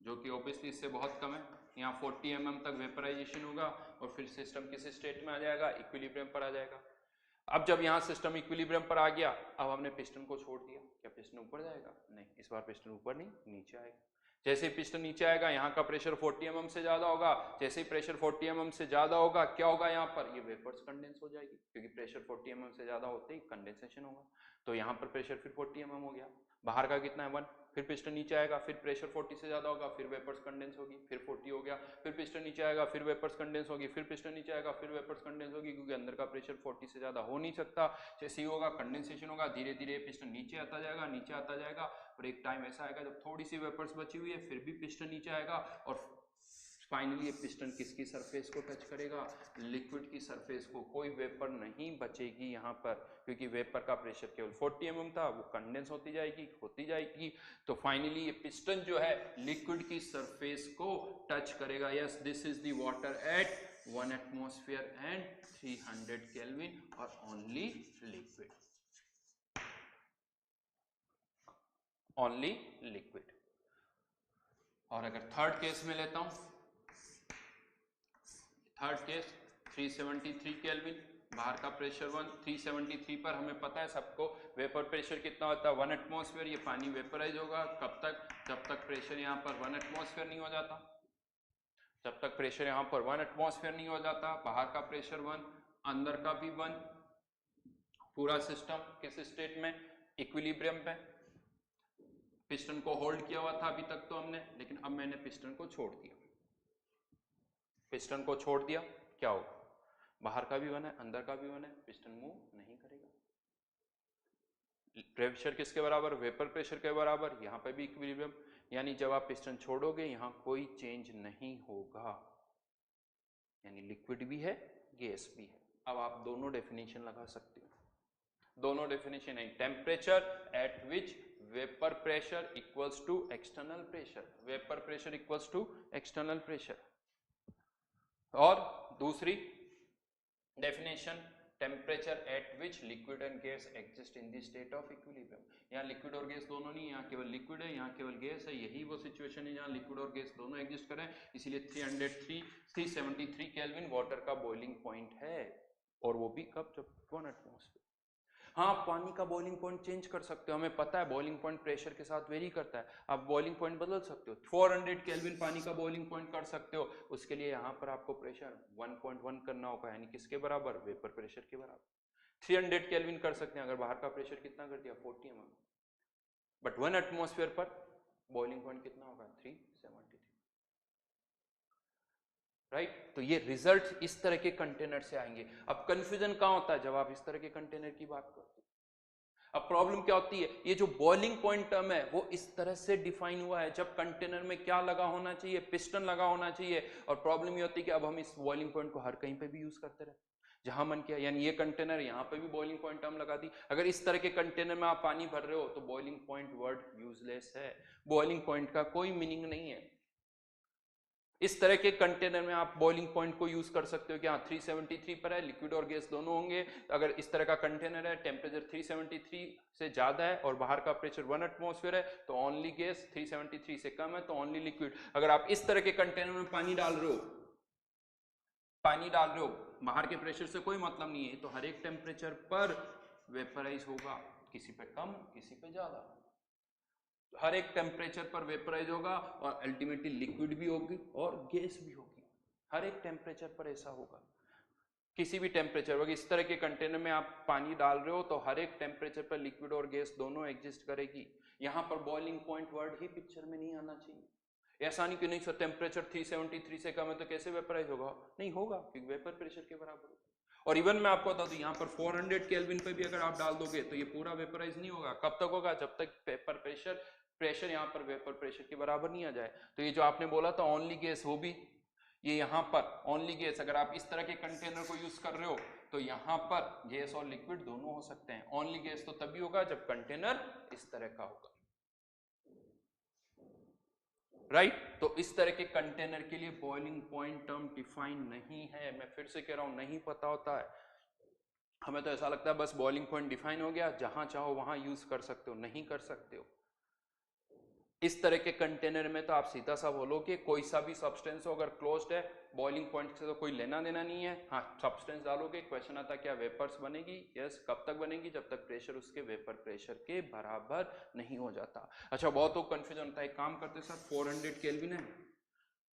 जो कि ऑब्वियसली इससे बहुत कम है, यहाँ 40 mm तक वेपराइजेशन होगा और फिर सिस्टम किस स्टेट में आ जाएगा, इक्विलिब्रियम पर आ जाएगा। अब जब यहाँ सिस्टम इक्विलिब्रियम पर आ गया, अब हमने पिस्टन को छोड़ दिया, क्या पिस्टन ऊपर जाएगा, नहीं, इस बार पिस्टन ऊपर नहीं नीचे आएगा। जैसे ही पिस्टन नीचे आएगा यहाँ का प्रेशर 40 mm से ज्यादा होगा, जैसे ही प्रेशर 40 mm से ज्यादा होगा क्या होगा, यहाँ पर ये वेपर्स कंडेंस हो जाएगी, क्योंकि प्रेशर 40 mm से ज्यादा होते ही कंडेंसेशन होगा, तो यहाँ पर प्रेशर फिर 40 mm हो गया, बाहर का कितना है 1, फिर पिस्टन नीचे आएगा, फिर प्रेशर 40 से ज्यादा होगा, फिर वेपर्स कंडेंस होगी, फिर 40 हो गया, फिर पिस्टन नीचे आएगा, फिर वेपर्स कंडेंस होगी, फिर पिस्टन नीचे आएगा, फिर वेपर्स कंडेंस होगी, क्योंकि अंदर का प्रेशर 40 से ज्यादा हो नहीं सकता। जैसे ही होगा कंडेंसेशन होगा, धीरे धीरे पिस्टन नीचे आता जाएगा, नीचे आता जाएगा, और एक टाइम ऐसा आएगा जब थोड़ी सी वेपर्स बची हुई है फिर भी पिस्टन नीचे आएगा, और फाइनली ये पिस्टन किसकी सरफेस को टच करेगा, लिक्विड की सरफेस को, कोई वेपर नहीं बचेगी यहाँ पर, क्योंकि वेपर का प्रेशर केवल 40 mm था, वो कंडेंस होती जाएगी, तो फाइनली ये पिस्टन जो है लिक्विड की सरफेस को टच करेगा। Yes, this is the water at 1 atmosphere and 300 kelvin और ओनली लिक्विड, ओनली लिक्विड। और अगर थर्ड केस में लेता हूं, थर्ड केस 373 केल्विन, बाहर का प्रेशर 1, 373 पर हमें पता है सबको वेपर प्रेशर कितना होता है 1 एटमॉस्फेयर, ये पानी वेपराइज होगा कब तक, जब तक प्रेशर यहाँ पर 1 एटमॉस्फेयर नहीं हो जाता, जब तक प्रेशर यहाँ पर 1 एटमॉस्फेयर नहीं हो जाता, बाहर का प्रेशर 1, अंदर का भी 1, पूरा सिस्टम किस स्टेट में, इक्विलिब्रियम पे। पिस्टन को होल्ड किया हुआ था अभी तक तो हमने, लेकिन अब मैंने पिस्टन को छोड़ दिया, पिस्टन को छोड़ दिया, क्या होगा, बाहर का भी 1 है, अंदर का भी 1 है, पिस्टन मूव नहीं करेगा, प्रेशर किसके बराबर, वेपर प्रेशर के बराबर, यहाँ पे भी इक्विलिब्रियम, यानी जब आप पिस्टन छोड़ोगे यहाँ कोई चेंज नहीं होगा, यानी लिक्विड भी है गैस भी है। अब आप दोनों डेफिनेशन लगा सकते हो, दोनों डेफिनेशन है, temperature at which vapour pressure equals to external pressure, vapour pressure equals to external pressure. और दूसरी definition, temperature at which liquid and gas exist in the state of equilibrium, यहाँ लिक्विड और गैस दोनों नहीं, यहाँ केवल लिक्विड है, यहाँ केवल गैस है, यही वो सिचुएशन है जहाँ लिक्विड और गैस दोनों एग्जिस्ट करें, इसीलिए 373 केल्विन वाटर का बॉइलिंग पॉइंट है, और वो भी कब, जब 1 एटमॉस्फेयर। हाँ, पानी का बॉइलिंग पॉइंट चेंज कर सकते हो, हमें पता है बॉइलिंग पॉइंट प्रेशर के साथ वेरी करता है, आप बॉइलिंग पॉइंट बदल सकते हो, 400 केल्विन पानी का बॉइलिंग पॉइंट कर सकते हो, उसके लिए यहाँ पर आपको प्रेशर 1.1 करना होगा, यानी किसके बराबर, वेपर प्रेशर के बराबर। 300 केल्विन कर सकते हैं, अगर बाहर का प्रेशर कितना कर दिया, 40 mm, बट 1 एटमॉस्फेयर पर बॉइलिंग पॉइंट कितना होगा, 373, राइट। तो ये रिजल्ट इस तरह के कंटेनर से आएंगे। अब कंफ्यूजन कहां होता है, जब आप इस तरह के कंटेनर की बात करते हो। अब प्रॉब्लम क्या होती है, ये जो बॉइलिंग पॉइंट टर्म है वो इस तरह से डिफाइन हुआ है, जब कंटेनर में क्या लगा होना चाहिए, पिस्टन लगा होना चाहिए, और प्रॉब्लम ये होती है कि अब हम इस बॉइलिंग पॉइंट को हर कहीं पे भी यूज करते रहे जहां मन किया, यानी ये कंटेनर यहाँ पे भी बॉइलिंग पॉइंट टर्म लगा दी। अगर इस तरह के कंटेनर में आप पानी भर रहे हो तो बॉइलिंग पॉइंट वर्ड यूजलेस है, बॉइलिंग पॉइंट का कोई मीनिंग नहीं है। इस तरह के कंटेनर में आप बॉइलिंग पॉइंट को यूज कर सकते हो कि हाँ 373 पर है, लिक्विड और गैस दोनों होंगे। अगर इस तरह का कंटेनर है, टेम्परेचर 373 से ज्यादा है और बाहर का प्रेशर 1 एटमॉस्फेयर है तो ओनली गैस, 373 से कम है तो ओनली लिक्विड। अगर आप इस तरह के कंटेनर में पानी डाल रहे हो, बाहर के प्रेशर से कोई मतलब नहीं है, तो हर एक टेम्परेचर पर वेपराइज होगा, किसी पे कम किसी पे ज्यादा, हर एक टेम्परेचर पर वेपराइज होगा और अल्टीमेटली लिक्विड भी होगी और गैस भी होगी, हर एक टेम्परेचर पर ऐसा होगा। किसी भी टेम्परेचर पर इस तरह के कंटेनर में आप पानी डाल रहे हो तो हर एक टेम्परेचर पर लिक्विड और गैस दोनों एग्जिस्ट करेगी। यहां पर बॉइलिंग पॉइंट वर्ड ही पिक्चर में नहीं आना चाहिए। ऐसा नहीं कि नहीं सर टेम्परेचर 373 से कम है तो कैसे वेपराइज होगा, नहीं होगा क्योंकि वेपर प्रेशर के बराबर होगा। और इवन मैं आपको बता दूं यहाँ पर 400 केल्विन पे भी अगर आप डाल दोगे तो ये पूरा वेपराइज नहीं होगा। कब तक होगा, जब तक पेपर प्रेशर यहाँ पर वेपर प्रेशर के बराबर नहीं आ जाए। तो ये जो आपने बोला था ओनली गैस, वो भी ये यहाँ पर ओनली गैस, अगर आप इस तरह के कंटेनर को यूज कर रहे हो तो यहाँ पर गैस और लिक्विड दोनों हो सकते हैं। ओनली गैस तो तभी होगा जब कंटेनर इस तरह का होगा, राइट। तो इस तरह के कंटेनर के लिए बॉइलिंग पॉइंट टर्म डिफाइन नहीं है। मैं फिर से कह रहा हूं, नहीं पता होता है, हमें तो ऐसा लगता है बस बॉइलिंग पॉइंट डिफाइन हो गया, जहां चाहो वहां यूज कर सकते हो, नहीं कर सकते हो। इस तरह के कंटेनर में तो आप सीधा सा बोलो कि कोई सा भी सब्सटेंस हो अगर क्लोज्ड है, बॉइलिंग पॉइंट से तो कोई लेना देना नहीं है। हाँ, सब्सटेंस डालोगे, क्वेश्चन आता क्या वेपर्स बनेगी, यस। कब तक बनेगी, जब तक प्रेशर उसके वेपर प्रेशर के बराबर नहीं हो जाता। अच्छा, बहुत तो कंफ्यूजन होता है, एक काम करते सर 400 केल्विन है,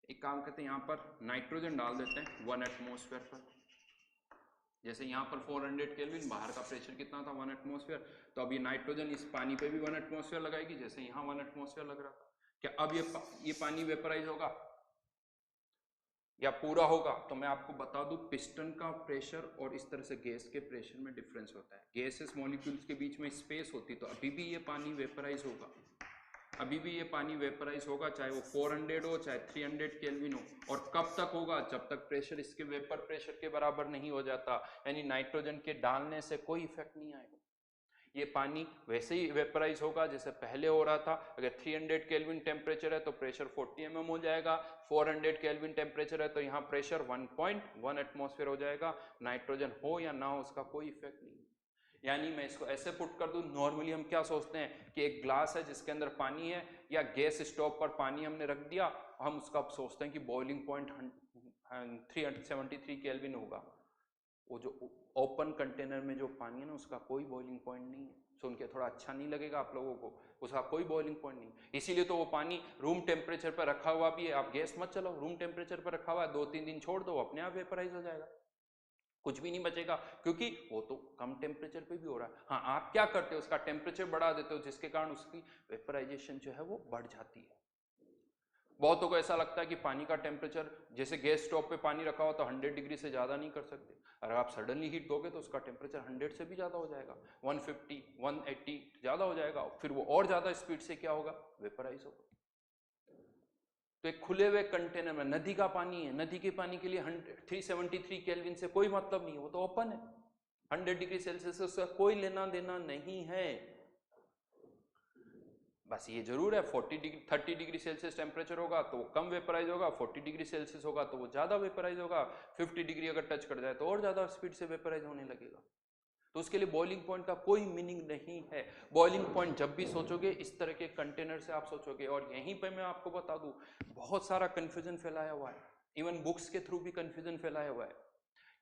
एक काम करते हैं यहाँ पर नाइट्रोजन डाल देते हैं 1 एटमॉस्फेयर पर। जैसे यहाँ पर 400 केल्विन, बाहर का प्रेशर कितना था 1 एटमॉस्फेयर, तो अब ये नाइट्रोजन इस पानी पे भी 1 एटमॉस्फेयर लगाएगी, जैसे यहाँ 1 एटमॉस्फेयर लग रहा था। क्या अब ये पानी वेपराइज होगा या पूरा होगा? तो मैं आपको बता दूं, पिस्टन का प्रेशर और इस तरह से गैस के प्रेशर में डिफरेंस होता है। गैसेस मॉलिक्यूल्स के बीच में स्पेस होती, तो अभी भी ये पानी वेपराइज होगा, अभी भी ये पानी वेपराइज होगा, चाहे वो 400 हो चाहे 300 केल्विन हो। और कब तक होगा, जब तक प्रेशर इसके वेपर प्रेशर के बराबर नहीं हो जाता, यानी नाइट्रोजन के डालने से कोई इफेक्ट नहीं आएगा। ये पानी वैसे ही वेपराइज होगा जैसे पहले हो रहा था। अगर 300 केल्विन टेम्परेचर है तो प्रेशर 40 mm हो जाएगा, 400 केल्विन टेम्परेचर है तो यहाँ प्रेशर 1.1 एटमॉस्फेयर हो जाएगा। नाइट्रोजन हो या ना हो उसका कोई इफेक्ट नहीं। यानी मैं इसको ऐसे पुट कर दूं, नॉर्मली हम क्या सोचते हैं कि एक ग्लास है जिसके अंदर पानी है, या गैस स्टोव पर पानी हमने रख दिया, हम उसका सोचते हैं कि बॉइलिंग पॉइंट 373 केल्विन होगा। वो जो ओपन कंटेनर में जो पानी है ना, उसका कोई बॉइलिंग पॉइंट नहीं है। सुन के थोड़ा अच्छा नहीं लगेगा आप लोगों को, उसका कोई बॉइलिंग पॉइंट नहीं। इसीलिए तो वो पानी रूम टेम्परेचर पर रखा हुआ भी है। आप गैस मत चलाओ, रूम टेम्परेचर पर रखा हुआ है, 2-3 दिन छोड़ दो, अपने आप वेपराइज हो जाएगा, कुछ भी नहीं बचेगा, क्योंकि वो तो कम टेम्परेचर पे भी हो रहा है। हाँ, आप क्या करते हो, उसका टेम्परेचर बढ़ा देते हो, जिसके कारण उसकी वेपराइजेशन जो है वो बढ़ जाती है। बहुतों को ऐसा लगता है कि पानी का टेम्परेचर, जैसे गैस स्टोव पे पानी रखा हो तो 100 डिग्री से ज़्यादा नहीं कर सकते, अगर आप सडनली हीट दोगे तो उसका टेम्परेचर 100 से भी ज़्यादा हो जाएगा, 150 180 ज़्यादा हो जाएगा, फिर वो और ज़्यादा स्पीड से क्या होगा, वेपराइज होगा। तो एक खुले हुए कंटेनर में नदी का पानी है, नदी के पानी के लिए 373 केल्विन से कोई मतलब नहीं है, वो तो ओपन है, 100 डिग्री सेल्सियस से उसका कोई लेना देना नहीं है। बस ये जरूर है 30 डिग्री सेल्सियस टेम्परेचर होगा तो वो कम वेपराइज होगा, 40 डिग्री सेल्सियस होगा तो वो ज्यादा वेपराइज होगा, 50 डिग्री अगर टच कर जाए तो और ज्यादा स्पीड से वेपराइज होने लगेगा। तो उसके लिए बॉइलिंग पॉइंट का कोई मीनिंग नहीं है। बॉइलिंग पॉइंट जब भी सोचोगे इस तरह के कंटेनर से आप सोचोगे। और यहीं पे मैं आपको बता दूं, बहुत सारा कंफ्यूजन फैलाया हुआ है, इवन बुक्स के थ्रू भी कंफ्यूजन फैलाया हुआ है।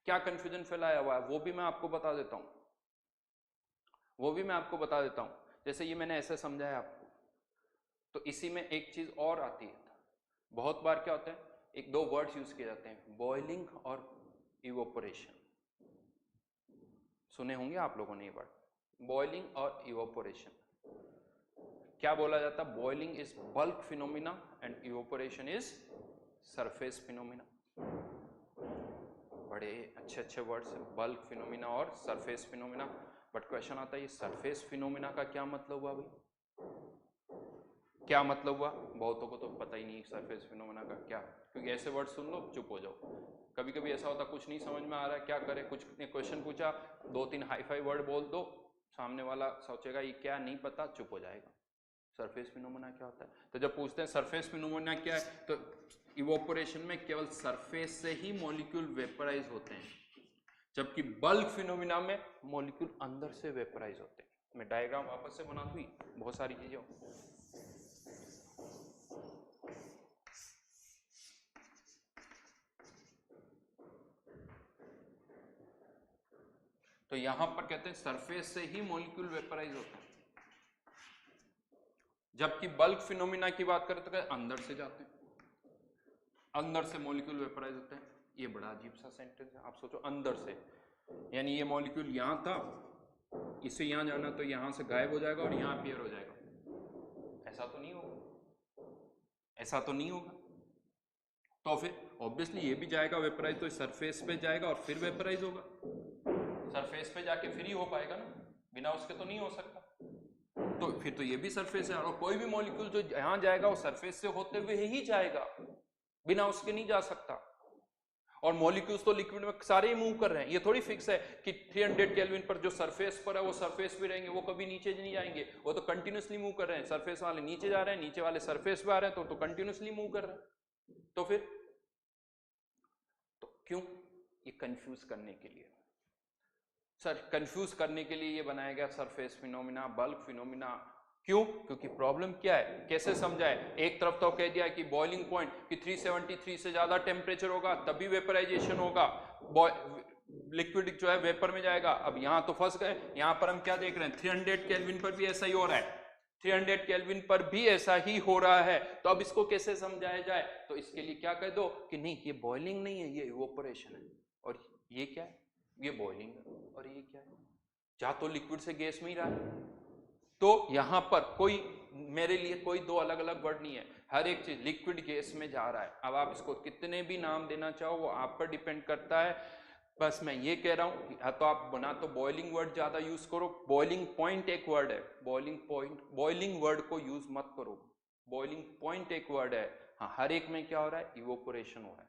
क्या कंफ्यूजन फैलाया हुआ है वो भी मैं आपको बता देता हूं, जैसे ये मैंने ऐसे समझाया आपको, तो इसी में एक चीज और आती है, बहुत बार क्या होता है, एक दो वर्ड्स यूज किए जाते हैं, बॉइलिंग और इवोपोरेशन। सुने होंगे आप लोगों ने ये वर्ड, बॉइलिंग और इवोपोरेशन। क्या बोला जाता है, boiling is bulk phenomena and evaporation is surface phenomena. बड़े अच्छे अच्छे वर्ड्स हैं, बल्क फिनोमिना और सरफेस फिनोमिना। बट क्वेश्चन आता है ये सरफेस फिनोमिना का क्या मतलब हुआ भाई, क्या मतलब हुआ, बहुतों को तो पता ही नहीं सरफेस फिनोमेना का क्या, क्योंकि ऐसे वर्ड सुन लो चुप हो जाओ। कभी कभी ऐसा होता कुछ नहीं समझ में आ रहा है, क्या करे, कुछ ने क्वेश्चन पूछा, 2-3 हाई-फाई वर्ड बोल दो, सामने वाला सोचेगा ये क्या, नहीं पता, चुप हो जाएगा। सरफेस फिनोमेना क्या होता है, तो जब पूछते हैं सरफेस फिनोमेना क्या है, तो इवोपोरेशन में केवल सरफेस से ही मॉलिक्यूल वेपराइज होते हैं, जबकि बल्क फिनोमेना में मॉलिक्यूल अंदर से वेपराइज होते हैं। मैं डायग्राम वापस से बना दूं, बहुत सारी चीजें। तो यहां पर कहते हैं सरफेस से ही मॉलिक्यूल वेपराइज होते हैं, जबकि बल्क फिनोमिना की बात करें तो कहते अंदर से जाते हैं, अंदर से मॉलिक्यूल वेपराइज होते हैं। ये बड़ा अजीब सा सेंटेंस है, आप सोचो अंदर से, यानी ये मॉलिक्यूल यहां था, इसे यहां जाना तो यहां से गायब हो जाएगा और यहां अपीयर हो जाएगा, ऐसा तो नहीं होगा, ऐसा तो नहीं होगा। तो फिर ऑब्वियसली ये भी जाएगा वेपराइज, तो सरफेस पे जाएगा और फिर वेपराइज होगा, सरफेस पे जाके फिर ही हो पाएगा ना, बिना उसके तो नहीं हो सकता। तो फिर तो ये भी सरफेस है, और कोई भी मॉलिक्यूल जो यहां जाएगा वो सरफेस से होते हुए ही जाएगा, बिना उसके नहीं जा सकता। और मॉलिक्यूल्स तो लिक्विड में सारे ही मूव कर रहे हैं, ये थोड़ी फिक्स है कि 300 केल्विन पर जो सरफेस पर है वो सरफेस पे रहेंगे, वो कभी नीचे नहीं जाएंगे, वो तो कंटिन्यूसली मूव कर रहे हैं, सरफेस वाले नीचे जा रहे हैं, नीचे वाले सरफेस पे आ रहे हैं, तो कंटिन्यूसली मूव कर रहे हैं। तो फिर तो क्यों, ये कंफ्यूज करने के लिए, सर कंफ्यूज करने के लिए ये बनाया गया सरफेस फिनोमिना, बल्क फिनोमिना। क्यों, क्योंकि प्रॉब्लम क्या है, कैसे समझाए, एक तरफ तो कह दिया कि बॉइलिंग पॉइंट कि 373 से ज्यादा टेम्परेचर होगा तभी वेपराइजेशन होगा, लिक्विड जो है वेपर में जाएगा। अब यहां तो फंस गए, यहां पर हम क्या देख रहे हैं, 300 केल्विन पर भी ऐसा ही हो रहा है, 300 केल्विन पर भी ऐसा ही हो रहा है, तो अब इसको कैसे समझाया जाए, तो इसके लिए क्या कह दो कि नहीं ये बॉइलिंग नहीं है, ये इवोपोरेशन है, और ये क्या है, ये बॉइलिंग है, और ये क्या है, जा तो लिक्विड से गैस में ही रहा है। तो यहां पर कोई, मेरे लिए कोई दो अलग अलग वर्ड नहीं है, हर एक चीज लिक्विड गैस में जा रहा है। अब आप इसको कितने भी नाम देना चाहो वो आप पर डिपेंड करता है, बस मैं ये कह रहा हूं कि तो आप बना तो बॉइलिंग वर्ड ज्यादा यूज करो, बॉइलिंग पॉइंट एक वर्ड है, बॉइलिंग पॉइंट, बॉइलिंग वर्ड को यूज मत करो, बॉइलिंग पॉइंट एक वर्ड है। हाँ, हर एक में क्या हो रहा है, इवोपोरेशन हो रहा है,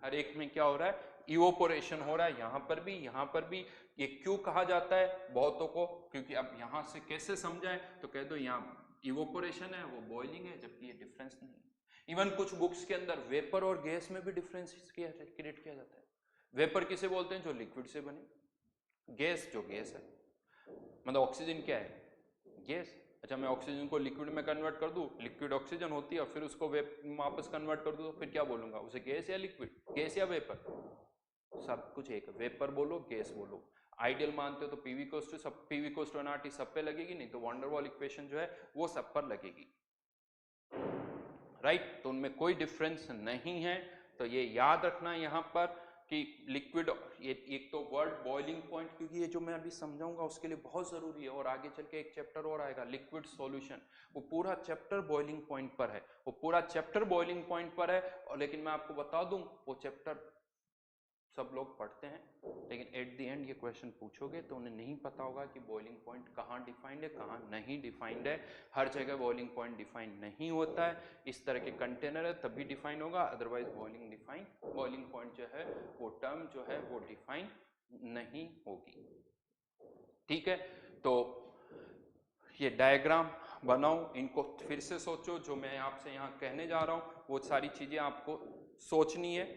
हर एक में क्या हो रहा है, इवोपोरेशन हो रहा है, यहां पर भी, यहां पर भी। ये क्यों कहा जाता है बहुतों को, क्योंकि अब यहां से कैसे समझाएं, तो कह दो यहाँ इवोपोरेशन है वो बॉइलिंग है, जबकि ये डिफरेंस नहीं है। इवन कुछ बुक्स के अंदर वेपर और गैस में भी डिफरेंस क्रिएट किया जाता है। वेपर किसे बोलते हैं, जो लिक्विड से बने, गैस जो गैस है, मतलब ऑक्सीजन क्या है, गैस। अच्छा, मैं ऑक्सीजन को लिक्विड में कन्वर्ट कर दूं, लिक्विड ऑक्सीजन होती है, और फिर उसको वापस कन्वर्ट कर दूं, तो फिर क्या बोलूंगा उसे, गैस या लिक्विड, गैस या वेपर, सब कुछ एक, वेपर बोलो गैस बोलो। आइडियल मानते हो तो पीवी कोस टू सब, पीवी कोस टू एनआरटी सब पे लगेगी, नहीं तो वंडरवॉल इक्वेशन जो है वो सब पर लगेगी, राइट। तो उनमें कोई डिफरेंस नहीं है, तो ये याद रखना यहां पर कि लिक्विड, एक तो वर्ड बॉइलिंग पॉइंट, क्योंकि ये जो मैं अभी समझाऊंगा उसके लिए बहुत जरूरी है, और आगे चल के एक चैप्टर और आएगा लिक्विड सॉल्यूशन, वो पूरा चैप्टर बॉइलिंग पॉइंट पर है, वो पूरा चैप्टर बॉइलिंग पॉइंट पर है। और लेकिन मैं आपको बता दूं, वो चैप्टर सब लोग पढ़ते हैं, लेकिन एट द एंड ये क्वेश्चन पूछोगे तो उन्हें नहीं पता होगा कि बॉइलिंग पॉइंट कहाँ डिफाइंड है, कहाँ नहीं डिफाइंड है। हर जगह बॉइलिंग पॉइंट डिफाइन नहीं होता है, इस तरह के कंटेनर है तभी डिफाइन होगा, अदरवाइज बॉइलिंग पॉइंट जो है वो टर्म जो है वो डिफाइन नहीं होगी। ठीक है, तो ये डायग्राम बनाओ, इनको फिर से सोचो, जो मैं आपसे यहाँ कहने जा रहा हूँ वो सारी चीजें आपको सोचनी है,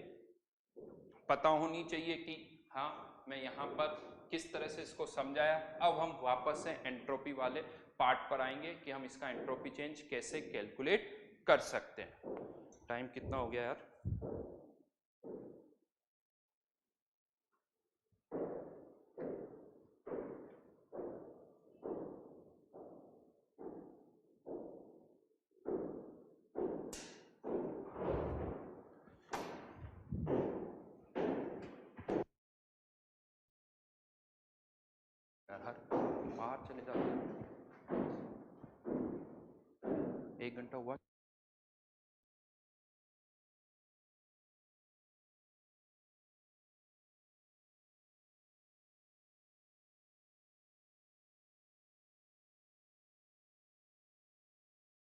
पता होनी चाहिए कि हाँ मैं यहाँ पर किस तरह से इसको समझाया। अब हम वापस से एंट्रोपी वाले पार्ट पर आएंगे कि हम इसका एंट्रोपी चेंज कैसे कैलकुलेट कर सकते हैं। टाइम कितना हो गया यार? हर बाहर चले जाते हैं, 1 घंटा हुआ।